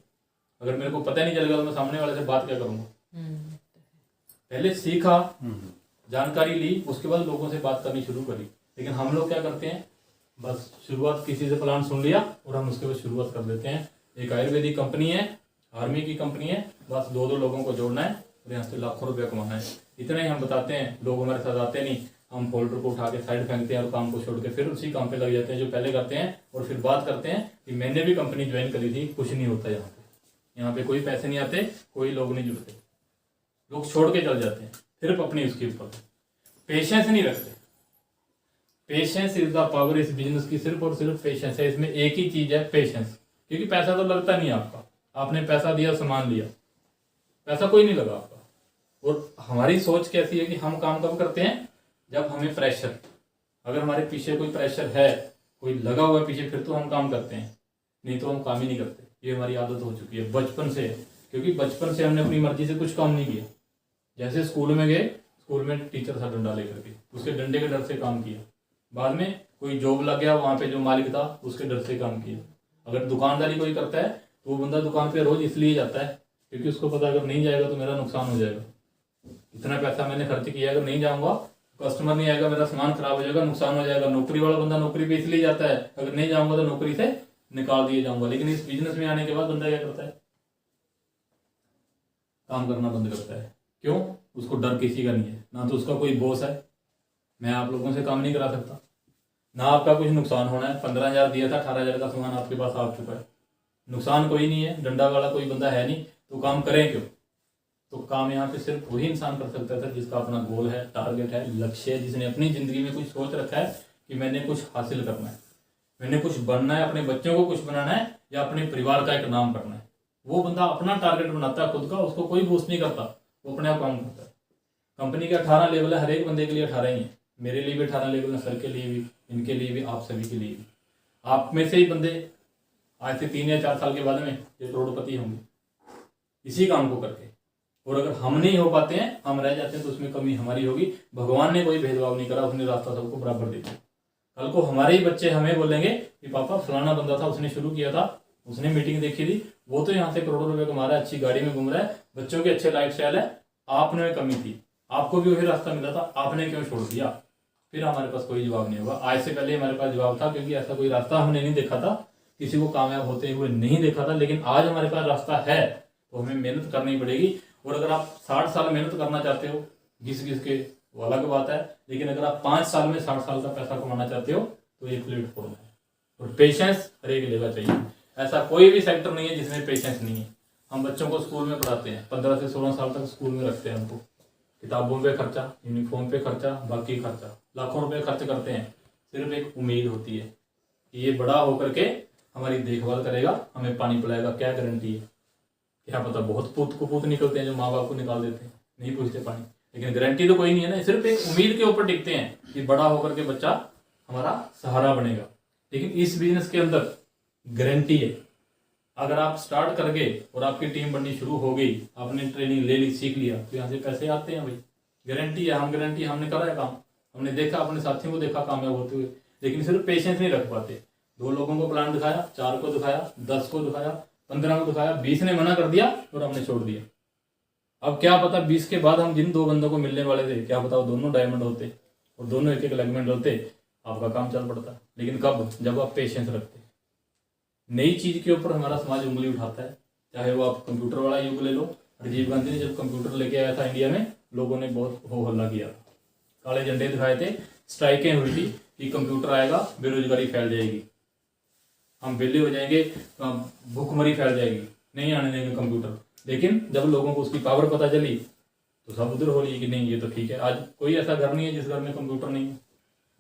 अगर मेरे को पता नहीं चलेगा तो मैं सामने वाले से बात क्या करूंगा। पहले सीखा, जानकारी ली, उसके बाद लोगों से बात करनी शुरू करी। लेकिन हम लोग क्या करते हैं, बस शुरुआत किसी से प्लान सुन लिया और हम उसके बाद शुरुआत कर देते हैं। एक आयुर्वेदिक कंपनी है, आर्मी की कंपनी है, बस 2 लोगों को जोड़ना है और यहाँ से लाखों रुपया कमाना है। इतना ही हम बताते हैं। लोग हमारे साथ आते नहीं, हम फोल्डर को उठा के साइड फेंकते हैं और काम को छोड़ के फिर उसी काम पे लग जाते हैं जो पहले करते हैं। और फिर बात करते हैं कि मैंने भी कंपनी ज्वाइन करी थी, कुछ नहीं होता यहाँ पे कोई पैसे नहीं आते, कोई लोग नहीं जुड़ते, लोग छोड़ के चल जाते हैं। सिर्फ अपनी उसके ऊपर पेशेंस नहीं रखते। पेशेंस इज द पावर इस बिजनेस की, सिर्फ और सिर्फ पेशेंस है इसमें। एक ही चीज है पेशेंस, क्योंकि पैसा तो लगता नहीं आपका, आपने पैसा दिया सामान लिया, पैसा कोई नहीं लगा आपका। और हमारी सोच कैसी है कि हम काम कब करते हैं, जब हमें प्रेशर, अगर हमारे पीछे कोई प्रेशर है, कोई लगा हुआ है पीछे, फिर तो हम काम करते हैं, नहीं तो हम काम ही नहीं करते। ये हमारी आदत हो चुकी है बचपन से, क्योंकि बचपन से हमने अपनी मर्जी से कुछ काम नहीं किया। जैसे स्कूल में गए, स्कूल में टीचर था डंडा लेकर के, उसके डंडे के डर से काम किया। बाद में कोई जॉब लग गया, वहां पे जो मालिक था उसके डर से काम किया। अगर दुकानदारी कोई करता है तो वो बंदा दुकान पे रोज इसलिए जाता है क्योंकि उसको पता अगर नहीं जाएगा तो मेरा नुकसान हो जाएगा, इतना पैसा मैंने खर्च किया, अगर नहीं जाऊंगा कस्टमर नहीं आएगा, मेरा सामान खराब हो जाएगा, नुकसान हो जाएगा। नौकरी वाला बंदा नौकरी पे इसलिए जाता है, अगर नहीं जाऊंगा तो नौकरी से निकाल दिए जाऊंगा। लेकिन इस बिजनेस में आने के बाद बंदा क्या करता है, काम करना बंद करता है। क्यों? उसको डर किसी का नहीं है, ना तो उसका कोई बॉस है, मैं आप लोगों से काम नहीं करा सकता, ना आपका कुछ नुकसान होना है। 15,000 दिया था, 18,000 का सामान आपके पास आ चुका है, नुकसान कोई नहीं है, डंडा वाला कोई बंदा है नहीं, तो काम करें क्यों? तो काम यहाँ पे सिर्फ वही इंसान कर सकता था जिसका अपना गोल है, टारगेट है, लक्ष्य है, जिसने अपनी जिंदगी में कुछ सोच रखा है कि मैंने कुछ हासिल करना है, मैंने कुछ बनना है, अपने बच्चों को कुछ बनाना है या अपने परिवार का एक नाम करना है। वो बंदा अपना टारगेट बनाता है खुद का, उसको कोई बूस्ट नहीं करता, वो अपने आप काम करता है। कंपनी के 18 लेवल है, हर एक बंदे के लिए 18 ही है, मेरे लिए भी 18 लेवल है, सर के लिए भी, इनके लिए भी, आप सभी के लिए भी। आप में से ही बंदे आज से 3 या 4 साल के बाद में ये करोड़पति होंगे इसी काम को करके। और अगर हम नहीं हो पाते हैं, हम रह जाते हैं, तो उसमें कमी हमारी होगी। भगवान ने कोई भेदभाव नहीं करा, उसने रास्ता सबको बराबर दे दिया। कल को हमारे ही बच्चे हमें बोलेंगे कि पापा फलाना बंदा था, उसने शुरू किया था, उसने मीटिंग देखी थी, वो तो यहाँ से करोड़ों रुपए कमा रहा है, अच्छी गाड़ी में घूम रहा है, बच्चों के अच्छे लाइफ स्टाइल है, आपने कमी थी, आपको भी वही रास्ता मिला था, आपने क्यों छोड़ दिया? फिर हमारे पास कोई जवाब नहीं होगा। आज से पहले हमारे पास जवाब था, क्योंकि ऐसा कोई रास्ता हमने नहीं देखा था, किसी को कामयाब होते हुए नहीं देखा था। लेकिन आज हमारे पास रास्ता है, तो हमें मेहनत करनी पड़ेगी। और अगर आप 60 साल मेहनत करना चाहते हो घिस घिस के, वो अलग बात है। लेकिन अगर आप 5 साल में 60 साल का पैसा कमाना चाहते हो तो ये प्लेटफॉर्म है। और पेशेंस हर एक लेगा चाहिए, ऐसा कोई भी सेक्टर नहीं है जिसमें पेशेंस नहीं है। हम बच्चों को स्कूल में पढ़ाते हैं, 15 से 16 साल तक स्कूल में रखते हैं, हमको किताबों पे खर्चा, यूनिफॉर्म पे खर्चा, बाकी खर्चा, लाखों रुपए खर्च करते हैं। सिर्फ एक उम्मीद होती है कि ये बड़ा होकर के हमारी देखभाल करेगा, हमें पानी पिलाएगा। क्या गारंटी है? क्या पता, बहुत पूत को पूत निकलते हैं जो माँ बाप को निकाल देते हैं, नहीं पूछते पानी, लेकिन गारंटी तो कोई नहीं है ना। सिर्फ एक उम्मीद के ऊपर टिकते हैं कि बड़ा होकर के बच्चा हमारा सहारा बनेगा। लेकिन इस बिजनेस के अंदर गारंटी है, अगर आप स्टार्ट कर गए और आपकी टीम बननी शुरू हो गई, आपने ट्रेनिंग ले ली, सीख लिया, तो यहाँ से पैसे आते हैं भाई, गारंटी है। हम गारंटी, हमने करा है काम, हमने देखा, अपने साथियों को देखा कामयाब होते हुए। लेकिन सिर्फ पेशेंस नहीं रख पाते। 2 लोगों को प्लान दिखाया, 4 को दिखाया, 10 को दिखाया, 15 को दिखाया, 20 ने मना कर दिया और हमने छोड़ दिया। अब क्या पता 20 के बाद हम जिन 2 बंदों को मिलने वाले थे, क्या पता वो दोनों डायमंड होते और दोनों एक लेगमेंट होते, आपका काम चल पड़ता। लेकिन कब? जब आप पेशेंस रखते। नई चीज के ऊपर हमारा समाज उंगली उठाता है, चाहे वो आप कंप्यूटर वाला युग ले लो। राजीव गांधी ने जब कंप्यूटर लेके आया था इंडिया में, लोगों ने बहुत हो हल्ला किया, काले झंडे दिखाए थे, स्ट्राइकें हुई थी कि कंप्यूटर आएगा, बेरोजगारी फैल जाएगी, हम वेले हो जाएंगे, भूखमरी फैल जाएगी, नहीं आने देंगे कंप्यूटर। लेकिन जब लोगों को उसकी पावर पता चली तो सब उधर हो रही है कि नहीं ये तो ठीक है। आज कोई ऐसा घर नहीं है जिस घर में कंप्यूटर नहीं है।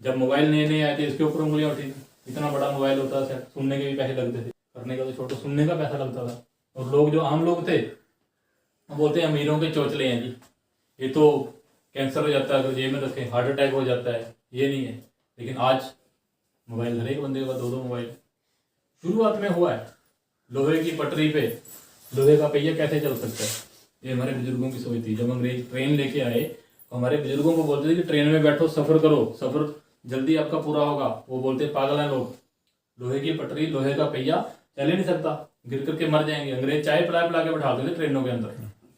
जब मोबाइल नए नए आए थे, इसके ऊपर उंगलियां उठी, इतना बड़ा मोबाइल होता था, सुनने के भी पैसे लगते थे, करने का तो छोटा, सुनने का पैसा लगता था। और लोग जो आम लोग थे वो बोलते हैं अमीरों के चौचले हैं जी, ये तो कैंसर हो जाता है अगर जेब में रखें, हार्ट अटैक हो जाता है, ये नहीं है। लेकिन आज मोबाइल हर एक बंदे का 2-2 मोबाइल। शुरुआत में हुआ है लोहे की पटरी पे लोहे का पहिया कैसे चल सकता है, ये हमारे बुजुर्गों की सोच थी। जब अंग्रेज ट्रेन लेके आए तो हमारे बुजुर्गों को बोलते थे कि ट्रेन में बैठो, सफर करो, सफर जल्दी आपका पूरा होगा। वो बोलते पागल हैं लोग, लोहे की पटरी, लोहे का पहिया चल ही नहीं सकता, गिर करके मर जाएंगे। अंग्रेज चाय पिला पिला के बैठाते थे ट्रेनों के अंदर,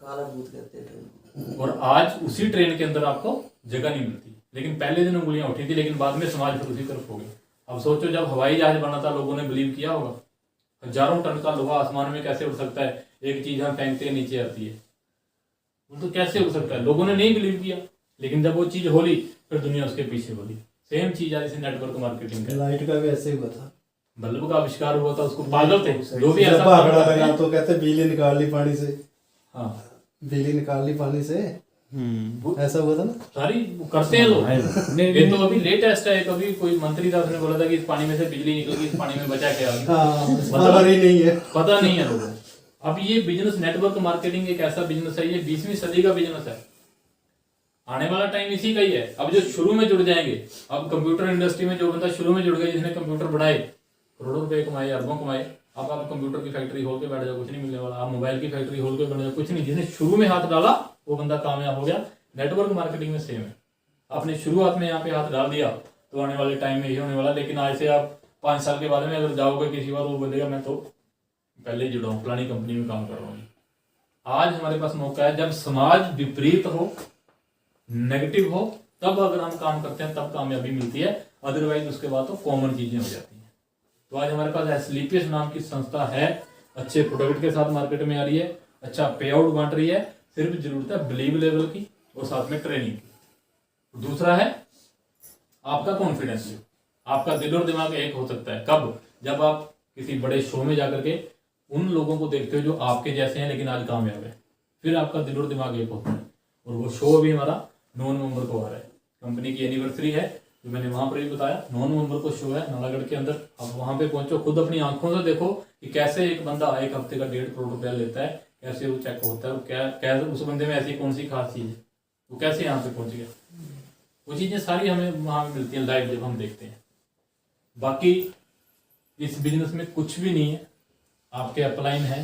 काला भूत कहते हैं। और आज उसी ट्रेन के अंदर आपको जगह नहीं मिलती। लेकिन पहले दिन उंगलियां उठी थी, लेकिन बाद में समाज फिर उसी तरफ हो गया। अब सोचो जब हवाई जहाज बना था, लोगों ने बिलीव किया होगा हजारों टन का लोहा आसमान में कैसे उड़ सकता है, एक चीज हम फेंकते हैं नीचे आती है, वो तो कैसे उड़ सकता है? लोगों ने नहीं बिलीव किया। लेकिन जब वो चीज होली, फिर दुनिया उसके पीछे बोली। सेम चीज है जैसे नेटवर्क मार्केटिंग का, लाइट का भी ऐसे हुआ था, बल्ब का आविष्कार हुआ था, उसको पागल थे जो भी जब ऐसा भागड़ा लगा तो कहते बिजली निकाल ली पानी से, हाँ बिजली निकाल ली पानी से, ऐसा हुआ था ना। सारी करते हैं लोग। ये तो अभी लेटेस्ट है, कभी कोई मंत्री था उसने बोला था कि इस पानी में से बिजली निकल गई, इस पानी में बचा क्या खबर ही नहीं है। पता नहीं है लोगों को। अब ये बिजनेस, नेटवर्क मार्केटिंग एक ऐसा बिजनेस है, ये 20वीं सदी का बिजनेस है, आने वाला टाइम इसी का ही है। अब जो शुरू में जुड़ जाएंगे, अब कंप्यूटर इंडस्ट्री में जो बंदा शुरू में जुड़ गया, जिसने कंप्यूटर बनाए, करोड़ों रुपए कमाए, अरबों कमाए, अब आप कंप्यूटर की फैक्ट्री खोल के बैठ जाओ, कुछ नहीं मिलने वाला। आप मोबाइल की फैक्ट्री खोल के बैठ जाओ, कुछ नहीं। जिसने शुरू में हाथ डाला वो बंदा कामयाब हो गया। नेटवर्क मार्केटिंग में सेम है, आपने शुरुआत में यहाँ पे हाथ डाल दिया तो आने वाले टाइम में यही होने वाला। लेकिन आज से आप 5 साल के बाद में अगर जाओगे किसी बार, वो बोलेगा मैं तो पहले ही जुड़ा हूँ, फलानी कंपनी में काम कर रहा हूँ। आज हमारे पास मौका है, जब समाज विपरीत हो, नेगेटिव हो, तब अगर हम काम करते हैं तब कामयाबी मिलती है, अदरवाइज उसके बाद तो कॉमन चीजें हो जाती हैं। तो आज हमारे पास एसलीपियस नाम की संस्था है, अच्छे प्रोडक्ट के साथ मार्केट में आ रही है, अच्छा पे आउट बांट रही है। सिर्फ जरूरत है बिलीव लेवल की और साथ में ट्रेनिंग की। दूसरा है आपका कॉन्फिडेंस। आपका दिल और दिमाग एक हो सकता है कब? जब आप किसी बड़े शो में जाकर के उन लोगों को देखते हो जो आपके जैसे हैं लेकिन आज कामयाब है, फिर आपका दिल और दिमाग एक होता है। और वो शो भी हमारा 9 नवंबर को आ रहा है, कंपनी की एनिवर्सरी है, जो मैंने वहां पर भी बताया। 9 नवंबर को शो है नालागढ़ के अंदर। अब वहां पे पहुंचो, खुद अपनी आंखों से देखो कि कैसे एक बंदा एक हफ्ते का 1.5 करोड़ रुपया लेता है, कैसे वो चेक होता है, क्या कैसे उस बंदे में ऐसी कौन सी खास चीज है, वो कैसे यहाँ पे पहुंच गया। वो चीजें सारी हमें वहां पे मिलती हैं लाइव जब हम देखते हैं। बाकी इस बिजनेस में कुछ भी नहीं है, आपके अपलाइन है,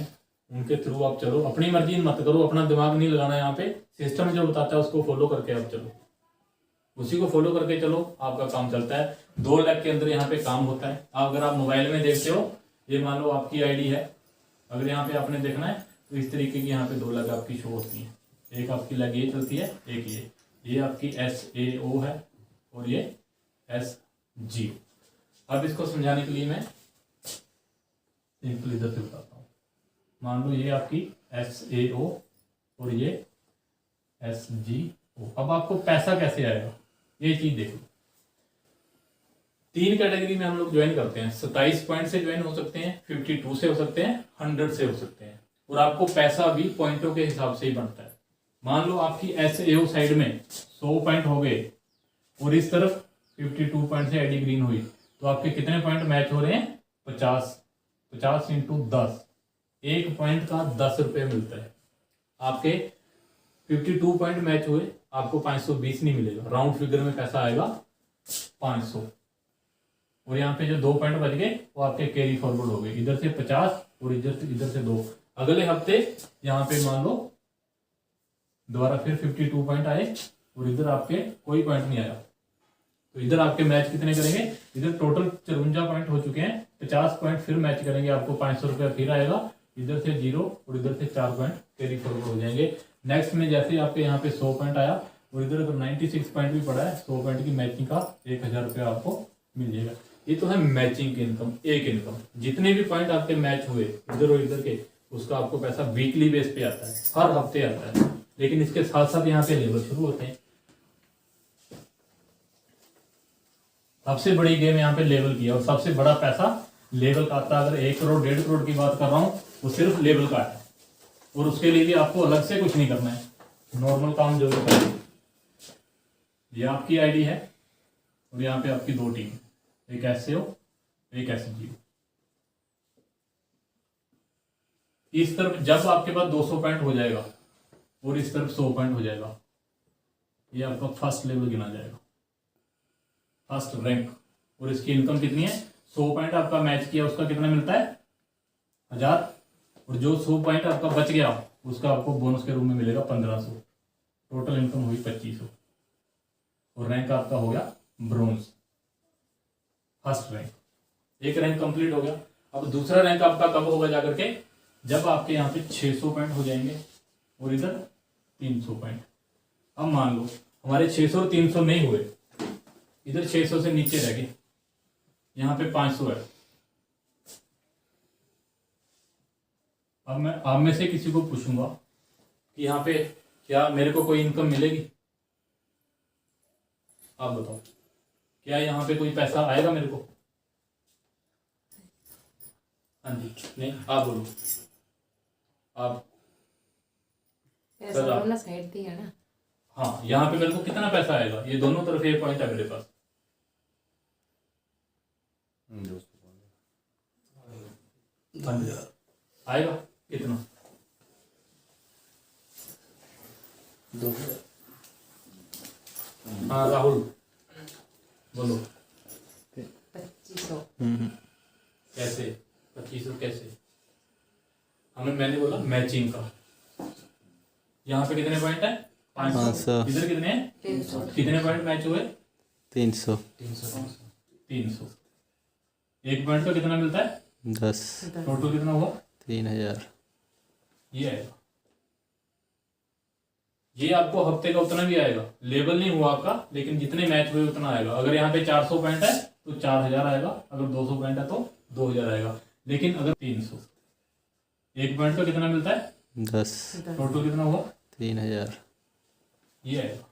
उनके थ्रू आप चलो, अपनी मर्जी मत करो, अपना दिमाग नहीं लगाना। यहाँ पे सिस्टम जो बताता है उसको फॉलो करके आप चलो, उसी को फॉलो करके चलो, आपका काम चलता है। 2 लाख के अंदर यहाँ पे काम होता है। अगर आप मोबाइल में देखते हो, ये मान लो आपकी आईडी है, अगर यहाँ पे आपने देखना है तो इस तरीके की यहाँ पे 2 लाख आपकी शो होती है। एक आपकी लग ये चलती है, एक ये आपकी SAO है और ये SG। अब इसको समझाने के लिए मैं सिंपल इधर से बताता हूँ। मान लो ये आपकी SAO और ये SGO। अब आपको पैसा कैसे आएगा ये चीज देखो। 3 कैटेगरी में हम लोग ज्वाइन करते हैं। 27 पॉइंट से ज्वाइन हो सकते हैं, 52 से हो सकते हैं, 100 से हो सकते हैं। और आपको पैसा भी पॉइंटों के हिसाब से ही बनता है। मान लो आपकी SAO साइड में 100 पॉइंट हो गए और इस तरफ 52 पॉइंट से आईडी ग्रीन हुई, तो आपके कितने पॉइंट मैच हो रहे हैं? 50। 50 इंटू 10, 1 पॉइंट का 10 रुपये मिलता है। आपके 52 पॉइंट मैच हुए, आपको 520 नहीं मिलेगा, राउंड फिगर में पैसा आएगा 500। और यहाँ पे जो 2 पॉइंट बच गए वो आपके कैरी फॉरवर्ड हो गए, इधर से 50 और इधर से 2। अगले हफ्ते यहाँ पे मान लो दोबारा फिर 52 पॉइंट आए और इधर आपके कोई पॉइंट नहीं आया, तो इधर आपके मैच कितने करेंगे? इधर टोटल 54 पॉइंट हो चुके हैं, 50 पॉइंट फिर मैच करेंगे, आपको 500 रुपया फिर आएगा। इधर से 0 और इधर से 4 पॉइंट कैरी फॉरवर्ड हो जाएंगे। नेक्स्ट में जैसे आपके यहाँ पे 100 पॉइंट आया और इधर अगर 96 पॉइंट भी पड़ा है, 100 पॉइंट की मैचिंग का 1000 रुपया आपको मिल जाएगा। ये तो है मैचिंग की इनकम, एक इनकम। जितने भी पॉइंट आपके मैच हुए इधर और इधर के, उसका आपको पैसा वीकली बेस पे आता है, हर हफ्ते आता है। लेकिन इसके साथ साथ यहाँ पे लेवल शुरू होते हैं। सबसे बड़ी गेम यहाँ पे लेवल की है और सबसे बड़ा पैसा लेवल का आता है। अगर 1 करोड़ 1.5 करोड़ की बात कर रहा हूँ, वो सिर्फ लेवल का है और उसके लिए भी आपको अलग से कुछ नहीं करना है, नॉर्मल काम जो भी करें। ये आपकी आईडी है और यहाँ पे आपकी 2 टीम, एक SAO एक SGO। इस तरफ जब आपके पास 200 पॉइंट हो जाएगा और इस तरफ 100 पॉइंट हो जाएगा, ये आपका फर्स्ट लेवल गिना जाएगा, फर्स्ट रैंक। और इसकी इनकम कितनी है? 100 पॉइंट आपका मैच किया उसका कितना मिलता है? 1000। और जो 100 पॉइंट आपका बच गया उसका आपको बोनस के रूप में मिलेगा 1500। टोटल इनकम हुई 2500 और रैंक आपका हो गया ब्रोंज, फर्स्ट रैंक। एक रैंक कंप्लीट हो गया। अब दूसरा रैंक आपका कब होगा जाकर के? जब आपके यहाँ पे 600 पॉइंट हो जाएंगे और इधर 300 पॉइंट। अब मान लो हमारे 600 और 300 नहीं हुए, इधर 600 से नीचे रह गए, यहाँ पे 500 है। अब मैं आप में से किसी को पूछूंगा कि यहाँ पे क्या मेरे को कोई इनकम मिलेगी? आप बताओ, क्या यहाँ पे कोई पैसा आएगा मेरे को? हाँ जी, नहीं, आप बोलो। आप पैसा तो ना साइड दी है ना, हाँ, यहाँ पे मेरे को कितना पैसा आएगा, ये दोनों तरफ ये पॉइंट है मेरे पास। आएगा कितना? 2000। हाँ राहुल बोलो 2500। कैसे 2500 कैसे? मैंने बोला मैचिंग का। यहाँ पे कितने पॉइंट है? 500। इधर कितने हैं? 300। कितने पॉइंट मैच हुए? 300। 300। एक पॉइंट का कितना मिलता है? 10। टोटल कितना हुआ? 3000। ये आएगा। ये आपको हफ्ते का उतना भी आएगा, लेवल नहीं हुआ आपका, लेकिन जितने मैच हुए उतना आएगा। अगर यहाँ पे 400 पॉइंट है तो 4000 आएगा, अगर 200 पॉइंट है तो 2000 आएगा। लेकिन अगर 300, एक पॉइंट का कितना मिलता है? 10। टोटल कितना हुआ? 3000। ये आएगा।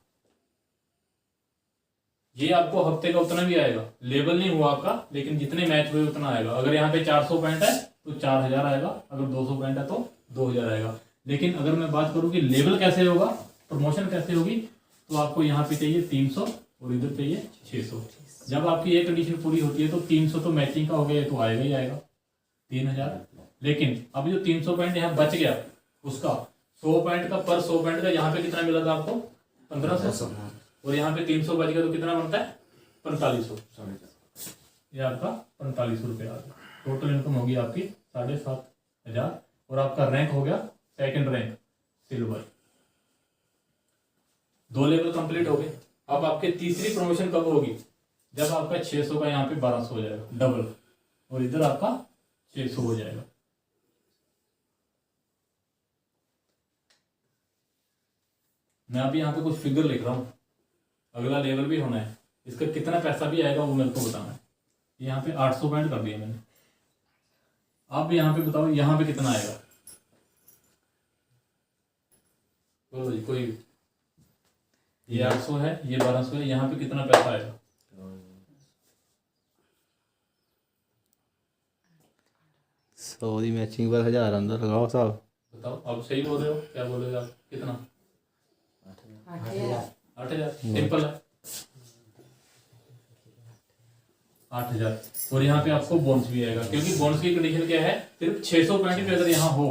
ये आपको हफ्ते का उतना भी आएगा, लेवल नहीं हुआ आपका, लेकिन जितने मैच हुए उतना आएगा। अगर यहाँ पे 400 पॉइंट है तो 4000 आएगा, अगर 200 पॉइंट है तो 2000 आएगा। लेकिन अगर मैं बात करूँ कि लेवल कैसे होगा, प्रमोशन कैसे होगी, तो आपको यहाँ पे चाहिए 300 और इधर चाहिए 600। जब आपकी ये कंडीशन पूरी होती है तो 300 तो मैचिंग का हो गया, तो आएगा ही आएगा 3000। लेकिन अब जो 300 पॉइंट यहाँ बच गया, उसका 100 पॉइंट का, पर 100 पॉइंट का यहाँ पे कितना मिला था आपको? 1500। और यहाँ पे 300 बच गया तो कितना बनता है? 4500। ये आपका 4500 रुपये आ गया। टोटल इनकम होगी आपकी 7500 और आपका रैंक हो गया second rank silver. 2 level complete हो गए। अब आपके तीसरी प्रमोशन कब होगी? जब आपका 600 का यहाँ पे 1200 हो जाएगा डबल, और इधर आपका 600 हो जाएगा। मैं अभी यहाँ पे कुछ फिगर लिख रहा हूँ, अगला लेवल भी होना है, इसका कितना पैसा भी आएगा वो मेरे को बताना है। यहाँ पे 800 पॉइंट कर दिया मैंने, आप भी यहाँ पे बताओ यहाँ पे कितना आएगा। बोलो जी कोई। ये 800 है, ये 1200 है, यहाँ पे कितना पैसा आएगा? 100 की मैचिंग पर 1000 अंदर लगाओ साहब। बताओ, अब सही बोल रहे हो, क्या बोल रहे हो आप? कितना? 8000। 8000 सिंपल है। 8000 और यहाँ पे आपको बोनस भी आएगा, क्योंकि बोनस की कंडीशन क्या है? सिर्फ 600 पॉइंट भी अगर यहाँ हो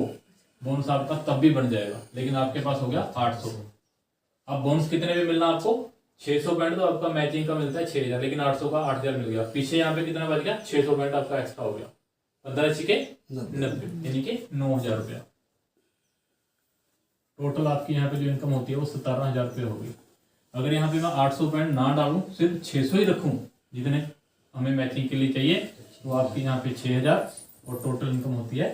बोनस आपका तब भी बन जाएगा, लेकिन आपके पास हो गया 800। अब बोनस कितने में मिलना आपको? 600 पॉइंट तो आपका मैचिंग का मिलता है 6000, लेकिन 800 का 8000 मिल गया। पीछे यहाँ पे कितना बच गया? 600 पॉइंट आपका एक्स्ट्रा हो गया। 15 के 90 यानी कि 9000 रुपया। टोटल आपकी यहाँ पे जो इनकम होती है वो 17000 रुपये होगी। अगर यहाँ पे मैं 800 पॉइंट ना डालूं, सिर्फ 600 ही रखूं जितने हमें मैचिंग के लिए चाहिए, तो आपकी यहाँ पे 6000 और टोटल इनकम होती है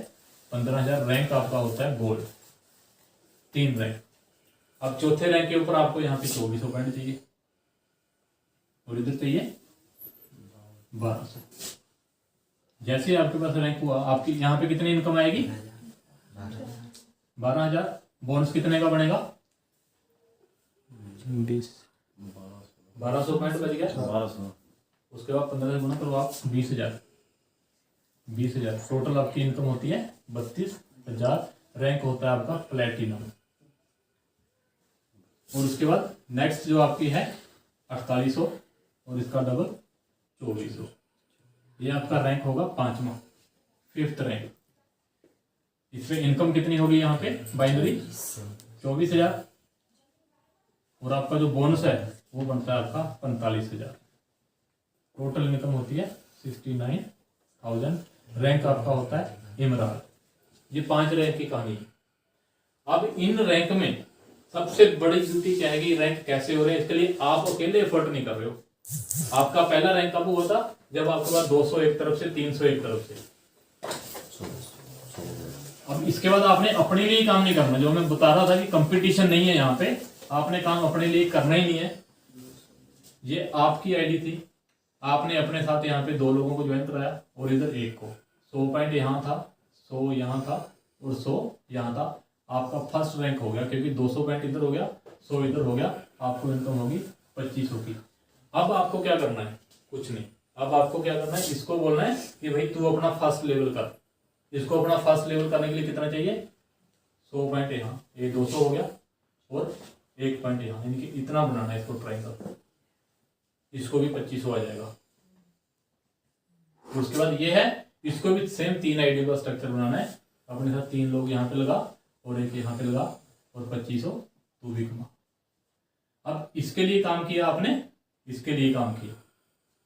15000। रैंक आपका होता है गोल्ड, 3 रैंक। अब चौथे रैंक के ऊपर आपको यहाँ पे 2400 पॉइंट चाहिए और इधर चाहिए 1200। जैसे आपके पास रैंक हुआ, आपकी यहाँ पे कितनी इनकम आएगी? 12000। बोनस कितने का बनेगा? 20। 1200 पॉइंट बच गया। 1200 उसके बाद 15 से गुना करो आप, 20000। 20000 टोटल आपकी इनकम होती है 32000। रैंक होता है आपका प्लेटिनम। और उसके बाद नेक्स्ट जो आपकी है 4800 और इसका डबल 2400। ये आपका रैंक होगा 5वां, 5th रैंक। इसमें इनकम कितनी होगी यहाँ पे? बाइनरी 24000 और आपका जो बोनस है वो बनता है आपका 45000। टोटल इनकम होती है 69000। रैंक आपका होता है इमरान। ये 5 रैंक की कहानी है। अब इन रैंक में सबसे बड़ी ड्यूटी क्या है कि रैंक कैसे हो रहे हैं, इसके लिए आप अकेले एफर्ट नहीं कर रहे हो। आपका पहला रैंक कब हुआ था? जब आपके पास 200 एक तरफ से, 300 एक तरफ से। अब इसके बाद आपने अपने लिए काम नहीं करना। जो मैं बता रहा था कि कंपटीशन नहीं है यहाँ पे, आपने काम अपने लिए करना ही नहीं है। ये आपकी आईडी थी, आपने अपने साथ यहाँ पे 2 लोगों को ज्वाइन कराया और इधर 1 को। 100 पॉइंट यहाँ था, 100 यहाँ था और 100 यहाँ था। आपका फर्स्ट रैंक हो गया, क्योंकि 200 पॉइंट इधर हो गया, 100 इधर हो गया। आपको इनकम होगी 2500 की। अब आपको क्या करना है? कुछ नहीं। अब आपको क्या करना है? इसको बोलना है कि भाई तू अपना फर्स्ट लेवल कर। इसको अपना फर्स्ट लेवल करने के लिए कितना चाहिए? 100 पॉइंट यहाँ, ये 200 हो गया और एक पॉइंट यहाँ, यानी कि इतना बनाना है इसको ट्रायंगल, इसको भी 2500 आ जाएगा। उसके बाद ये है, इसको भी सेम 3 आईडी का स्ट्रक्चर बनाना है। अपने साथ 3 लोग यहाँ पे लगा और एक यहाँ पे लगा और 2500 तू भी कमा। अब इसके लिए काम किया आपने, इसके लिए काम किया,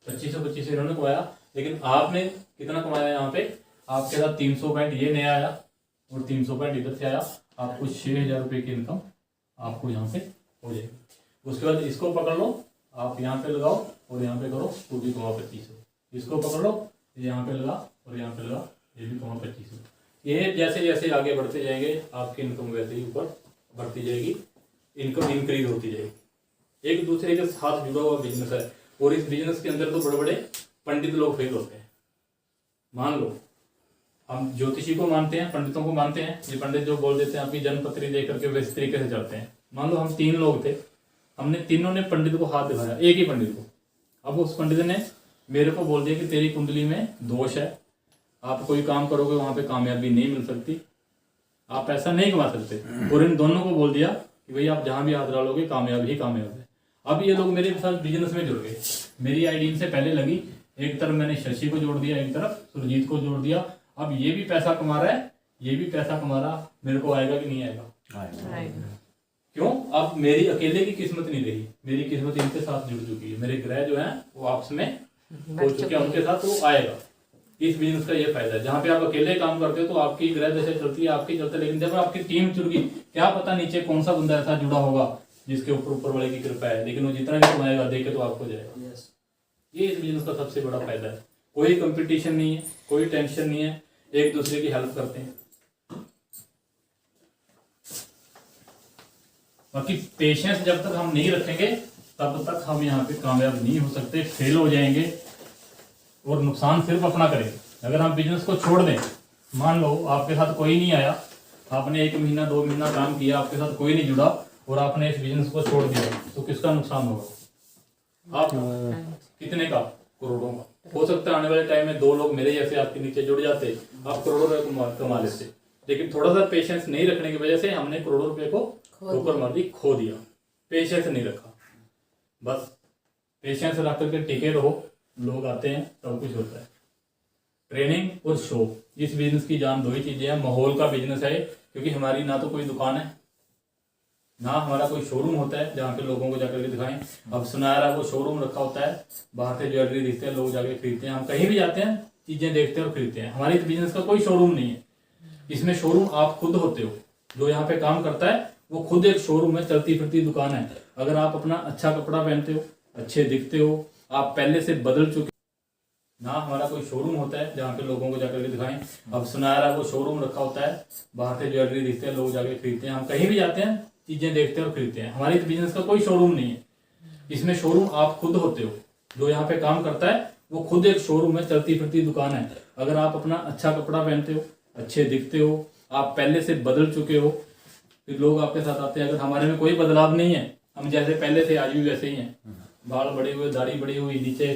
2500 इन्होंने कमाया, लेकिन आपने कितना कमाया यहाँ पे? आपके साथ 300 पॉइंट ये नया आया और 300 पॉइंट इधर से आया, आपको 6000 रुपये की इनकम आपको यहाँ पे हो जाएगी। उसके बाद इसको पकड़ लो, आप यहाँ पे लगाओ और यहाँ पे करो, तो भी कमाओ 2500। इसको पकड़ लो, यहाँ पे लगा और यहाँ पे लगा, ये भी कमाओ 2500। ये जैसे जैसे आगे बढ़ते जाएंगे आपकी इनकम वैसे ही ऊपर बढ़ती जाएगी, इनकम इंक्रीज होती जाएगी। एक दूसरे के साथ जुड़ा हुआ बिजनेस है और इस बिजनेस के अंदर तो बड़े बड़े पंडित लोग फेल होते हैं। मान लो हम ज्योतिषी को मानते हैं, पंडितों को मानते हैं, ये पंडित जो बोल देते हैं आपकी जन्मपत्री देख करके वैसे तरीके से चलते हैं। मान लो हम 3 लोग थे, हमने तीनों ने पंडित को हाथ दिखाया, एक ही पंडित को। अब उस पंडित ने मेरे को बोल दिया कि तेरी कुंडली में दोष है, आप कोई काम करोगे वहां पे कामयाबी नहीं मिल सकती, आप पैसा नहीं कमा सकते। और इन दोनों को बोल दिया कि भाई आप जहां भी हाथ डालोगे कामयाब ही कामयाब है। अब ये लोग मेरे साथ बिजनेस में जुड़ गए, मेरी आईडी इनसे पहले लगी, एक तरफ मैंने शशि को जोड़ दिया, एक तरफ सुरजीत को जोड़ दिया। अब ये भी पैसा कमा रहा है, ये भी पैसा कमा रहा, मेरे को आएगा कि नहीं आएगा? क्यों? अब मेरी अकेले की किस्मत नहीं रही, मेरी किस्मत इनके साथ जुड़ चुकी है, मेरे ग्रह जो है वो आपस में हो चुके हैं उनके साथ, तो वो आएगा। इस बिजनेस का ये फायदा है, जहाँ पे आप अकेले काम करते हो तो आपकी ग्रह दशा चलती है, आपकी चलती है, लेकिन जब आपकी टीम जुड़ गई, क्या पता नीचे कौन सा बंदा ऐसा जुड़ा होगा जिसके ऊपर वाले की कृपा है, लेकिन वो जितना भी कमाएगा देखे तो आपको जाएगा। ये इस बिजनेस का सबसे बड़ा फायदा है, कोई कंपटीशन नहीं है, कोई टेंशन नहीं है, एक दूसरे की हेल्प करते हैं। बाकी पेशेंस जब तक हम नहीं रखेंगे तब तक हम यहाँ पे कामयाब नहीं हो सकते, फेल हो जाएंगे और नुकसान सिर्फ अपना करेंगे। अगर हम बिजनेस को छोड़ दें, मान लो आपके साथ कोई नहीं आया, आपने 1 महीना 2 महीना काम किया, आपके साथ कोई नहीं जुड़ा और आपने इस बिजनेस को छोड़ दिया, तो किसका नुकसान होगा? आप कितने का? करोड़ों का। हो सकता है आने वाले टाइम में 2 लोग मेरे जैसे आपके नीचे जुड़ जाते, आप करोड़ों रुपए कमा लेते, लेकिन थोड़ा सा पेशेंस नहीं रखने की वजह से हमने करोड़ों रुपए को ठोकर मार दी, खो दिया। पेशेंस नहीं रखा, बस पेशेंस रख करके टिके रहो, लोग आते हैं, सब कुछ होता है। ट्रेनिंग और शो, इस बिजनेस की जान 2 ही चीजें हैं। माहौल का बिजनेस है क्योंकि हमारी ना तो कोई दुकान है, ना हमारा कोई शोरूम होता है जहाँ पे लोगों को जाकर के दिखाएं। अब सुनारा वो शोरूम रखा होता है, बाहर से ज्वेलरी दिखते हैं, लोग जाके खरीदते हैं, हम कहीं भी जाते हैं चीजें देखते हैं और खरीदते हैं। हमारी बिजनेस का कोई शोरूम नहीं है, इसमें शोरूम आप खुद होते हो। जो यहाँ पे काम करता है वो खुद एक शोरूम है, चलती फिरती दुकान है। अगर आप अपना अच्छा कपड़ा पहनते हो, अच्छे दिखते हो, आप पहले से बदल चुके, ना हमारा कोई शोरूम होता है जहाँ पे लोगों को जाकर के दिखाएं। अब सुनारा वो शोरूम रखा होता है, बाहर से ज्वेलरी दिखते हैं, लोग जाके खरीदते हैं, हम कहीं भी जाते हैं चीजें देखते हैं और खरीदते हैं। हमारी बिजनेस का कोई शोरूम नहीं है, इसमें शोरूम आप खुद होते हो। जो यहाँ पे काम करता है वो खुद एक शोरूम है, चलती फिरती दुकान है। अगर आप अपना अच्छा कपड़ा पहनते हो, अच्छे दिखते हो, आप पहले से बदल चुके हो, फिर लोग आपके साथ आते हैं। अगर हमारे में कोई बदलाव नहीं है, हम जैसे पहले थे आज भी वैसे ही हैं, बाल बड़े हुए, दाढ़ी बड़ी हुई, नीचे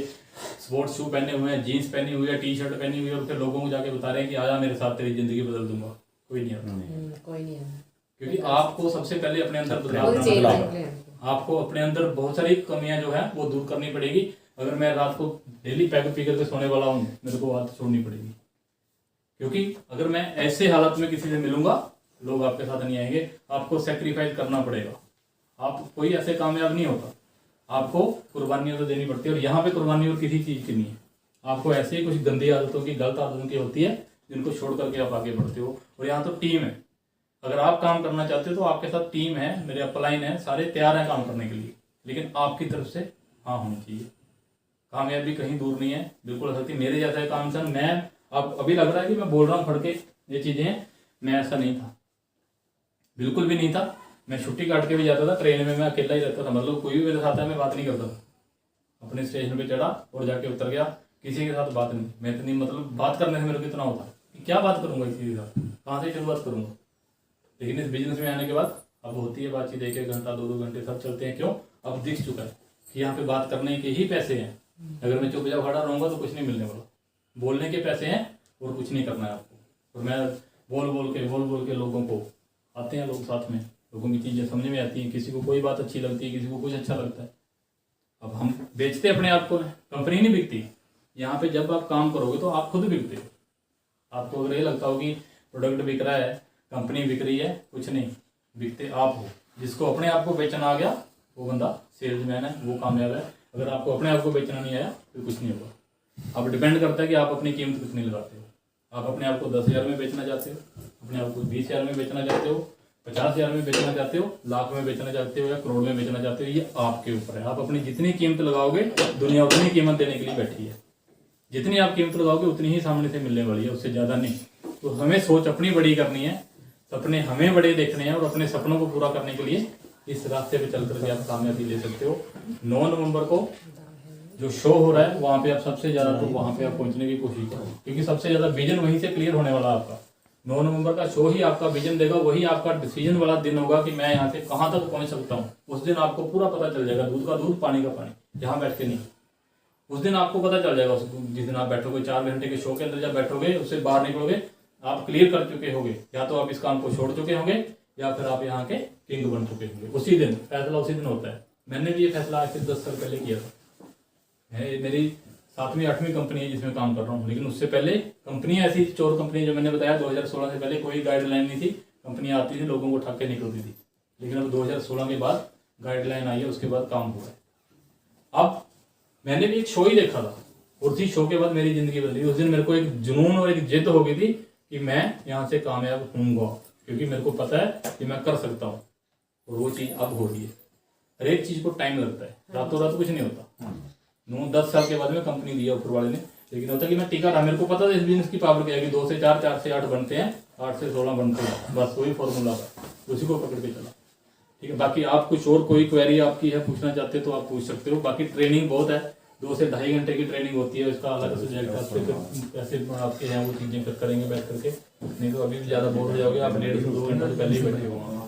स्पोर्ट्स शू पहने हुए हैं, जीन्स पहनी हुई है, टी शर्ट पहनी हुई है, और फिर लोगों को जाके बता रहे हैं कि आजा मेरे साथ तेरी जिंदगी बदल दूंगा, कोई नहीं आता। कोई नहीं आता, क्योंकि आपको सबसे पहले अपने अंदर बदलाव, आपको अपने अंदर बहुत सारी कमियां जो है वो दूर करनी पड़ेगी। अगर मैं रात को डेली पैक पी करके सोने वाला हूँ, मेरे को आदत छोड़नी पड़ेगी। क्योंकि अगर मैं ऐसे हालत में किसी से मिलूंगा, लोग आपके साथ नहीं आएंगे, आपको सेक्रीफाइस करना पड़ेगा। आप कोई ऐसे कामयाब नहीं होता, आपको कुर्बानियां तो देनी पड़ती है। और यहाँ पे कुर्बानी और किसी चीज की नहीं है, आपको ऐसे ही कुछ गंदी आदतों की, गलत आदतों की होती है जिनको छोड़ करके आप आगे बढ़ते हो। और यहाँ तो टीम है, अगर आप काम करना चाहते हो तो आपके साथ टीम है, मेरे अपलाइन है, सारे तैयार हैं काम करने के लिए, लेकिन आपकी तरफ से हाँ होनी चाहिए। कामयाबी कहीं दूर नहीं है, बिल्कुल सकती मेरे जैसा काम सर। मैं अब अभी लग रहा है कि मैं बोल रहा हूँ फड़ के ये चीजें, मैं ऐसा नहीं था, बिल्कुल भी नहीं था। मैं छुट्टी काट के भी जाता था, ट्रेन में मैं अकेला ही रहता था, मतलब कोई भी मेरे साथ है मैं बात नहीं करता था। अपने स्टेशन पे चढ़ा और जाके उतर गया, किसी के साथ बात नहीं। मैं इतनी मतलब बात करने से मेरे को इतना होता कि क्या बात करूंगा किसी के साथ, कहाँ से शुरुआत करूंगा। लेकिन इस बिजनेस में आने के बाद अब होती है बातचीत, 1-1 घंटा 2-2 घंटे सब चलते हैं। क्यों? अब दिख चुका है कि यहाँ पे बात करने के ही पैसे हैं। अगर मैं चुपचाप खड़ा रहूंगा तो कुछ नहीं मिलने वाला, बोलने के पैसे हैं और कुछ नहीं करना है आपको। और मैं बोल बोल के लोगों को आते हैं लोग साथ में, लोगों की चीज़ें समझ में आती है, किसी को कोई बात अच्छी लगती है, किसी को कुछ अच्छा लगता है। अब हम बेचते अपने आप को हैं, कंपनी नहीं बिकती। यहाँ पे जब आप काम करोगे तो आप खुद बिकते हो। आपको अगर ये लगता हो कि प्रोडक्ट बिक रहा है, कंपनी बिक रही है, कुछ नहीं, बिकते आप हो। जिसको अपने आप को बेचना आ गया वो बंदा सेल्समैन है, वो कामयाब है। अगर आपको अपने आप को बेचना नहीं आया तो कुछ नहीं होगा। अब डिपेंड करता है कि आप अपनी कीमत कितनी लगाते हो। आप अपने आप को 10,000 में बेचना चाहते हो, अपने आप को 20,000 में बेचना चाहते हो, 50,000 में बेचना चाहते हो, लाख में बेचना चाहते हो या करोड़ में बेचना चाहते हो, ये आपके ऊपर है। आप अपनी जितनी कीमत लगाओगे, दुनिया उतनी कीमत देने के लिए बैठी है। जितनी आप कीमत लगाओगे उतनी ही सामने से मिलने वाली है, उससे ज़्यादा नहीं। तो हमें सोच अपनी बड़ी करनी है, सपने हमें बड़े देखने हैं और अपने सपनों को पूरा करने के लिए इस रास्ते पे चल करके आप कामयाबी ले सकते हो। 9 नवंबर को जो शो हो रहा है वहाँ पे आप सबसे ज़्यादा तो वहाँ पे आप पहुँचने की कोशिश करो, क्योंकि सबसे ज़्यादा विजन वहीं से क्लियर होने वाला है आपका। 9 नवंबर का शो ही आपका विजन देगा, वही आपका डिसीजन वाला दिन होगा कि मैं यहाँ से कहाँ तक पहुँच सकता हूँ। उस दिन आपको पूरा पता चल जाएगा, दूध का दूध पानी का पानी, यहाँ बैठ के नहीं। उस दिन आपको पता चल जाएगा, जिस दिन आप बैठोगे 4 घंटे के शो के अंदर, जब बैठोगे उससे बाहर निकलोगे, आप क्लियर कर चुके होगे, या तो आप इस काम को छोड़ चुके होंगे या फिर आप यहाँ के किंग बन चुके होंगे। उसी दिन फैसला उसी दिन होता है। मैंने भी ये फैसला आज से 10 साल पहले किया था। मेरी 7वीं 8वीं कंपनी है जिसमें काम कर रहा हूँ, लेकिन उससे पहले कंपनी ऐसी चोर कंपनी जो मैंने बताया 2016 से पहले कोई गाइडलाइन नहीं थी। कंपनियाँ आती थी, लोगों को ठग के निकलती थी, लेकिन अब 2016 के बाद गाइडलाइन आई है, उसके बाद काम हुआ है। अब मैंने भी एक शो ही देखा था और उसी शो के बाद मेरी जिंदगी बदली। उस दिन मेरे को एक जुनून और एक जिद हो गई थी कि मैं यहाँ से कामयाब होऊंगा, क्योंकि मेरे को पता है कि मैं कर सकता हूँ, और वो चीज़ अब हो रही है। हर एक चीज़ को टाइम लगता है, रातों रात कुछ नहीं होता। 9-10 साल के बाद में कंपनी दिया ऊपर वाले ने, लेकिन होता कि मैं टीका रहा। मेरे को पता था इस बिजनेस की पावर क्या है कि 2 से 4, 4 से 8 बनते हैं, 8 से 16 बनते हैं, बस वही फॉर्मूला था, उसी को पकड़ के चला। ठीक है, बाकी आप कुछ और कोई क्वेरी आपकी है पूछना चाहते हो तो आप पूछ सकते हो। बाकी ट्रेनिंग बहुत है, 2 से 2.5 घंटे की ट्रेनिंग होती है, उसका अलग सब्जेक्ट है। ऐसे आपके यहाँ वो चीज़ें करेंगे बैठ करके, नहीं तो अभी भी ज़्यादा बोर हो जाओगे आप। 1.5 से 2 घंटे से पहले ही बैठे हो।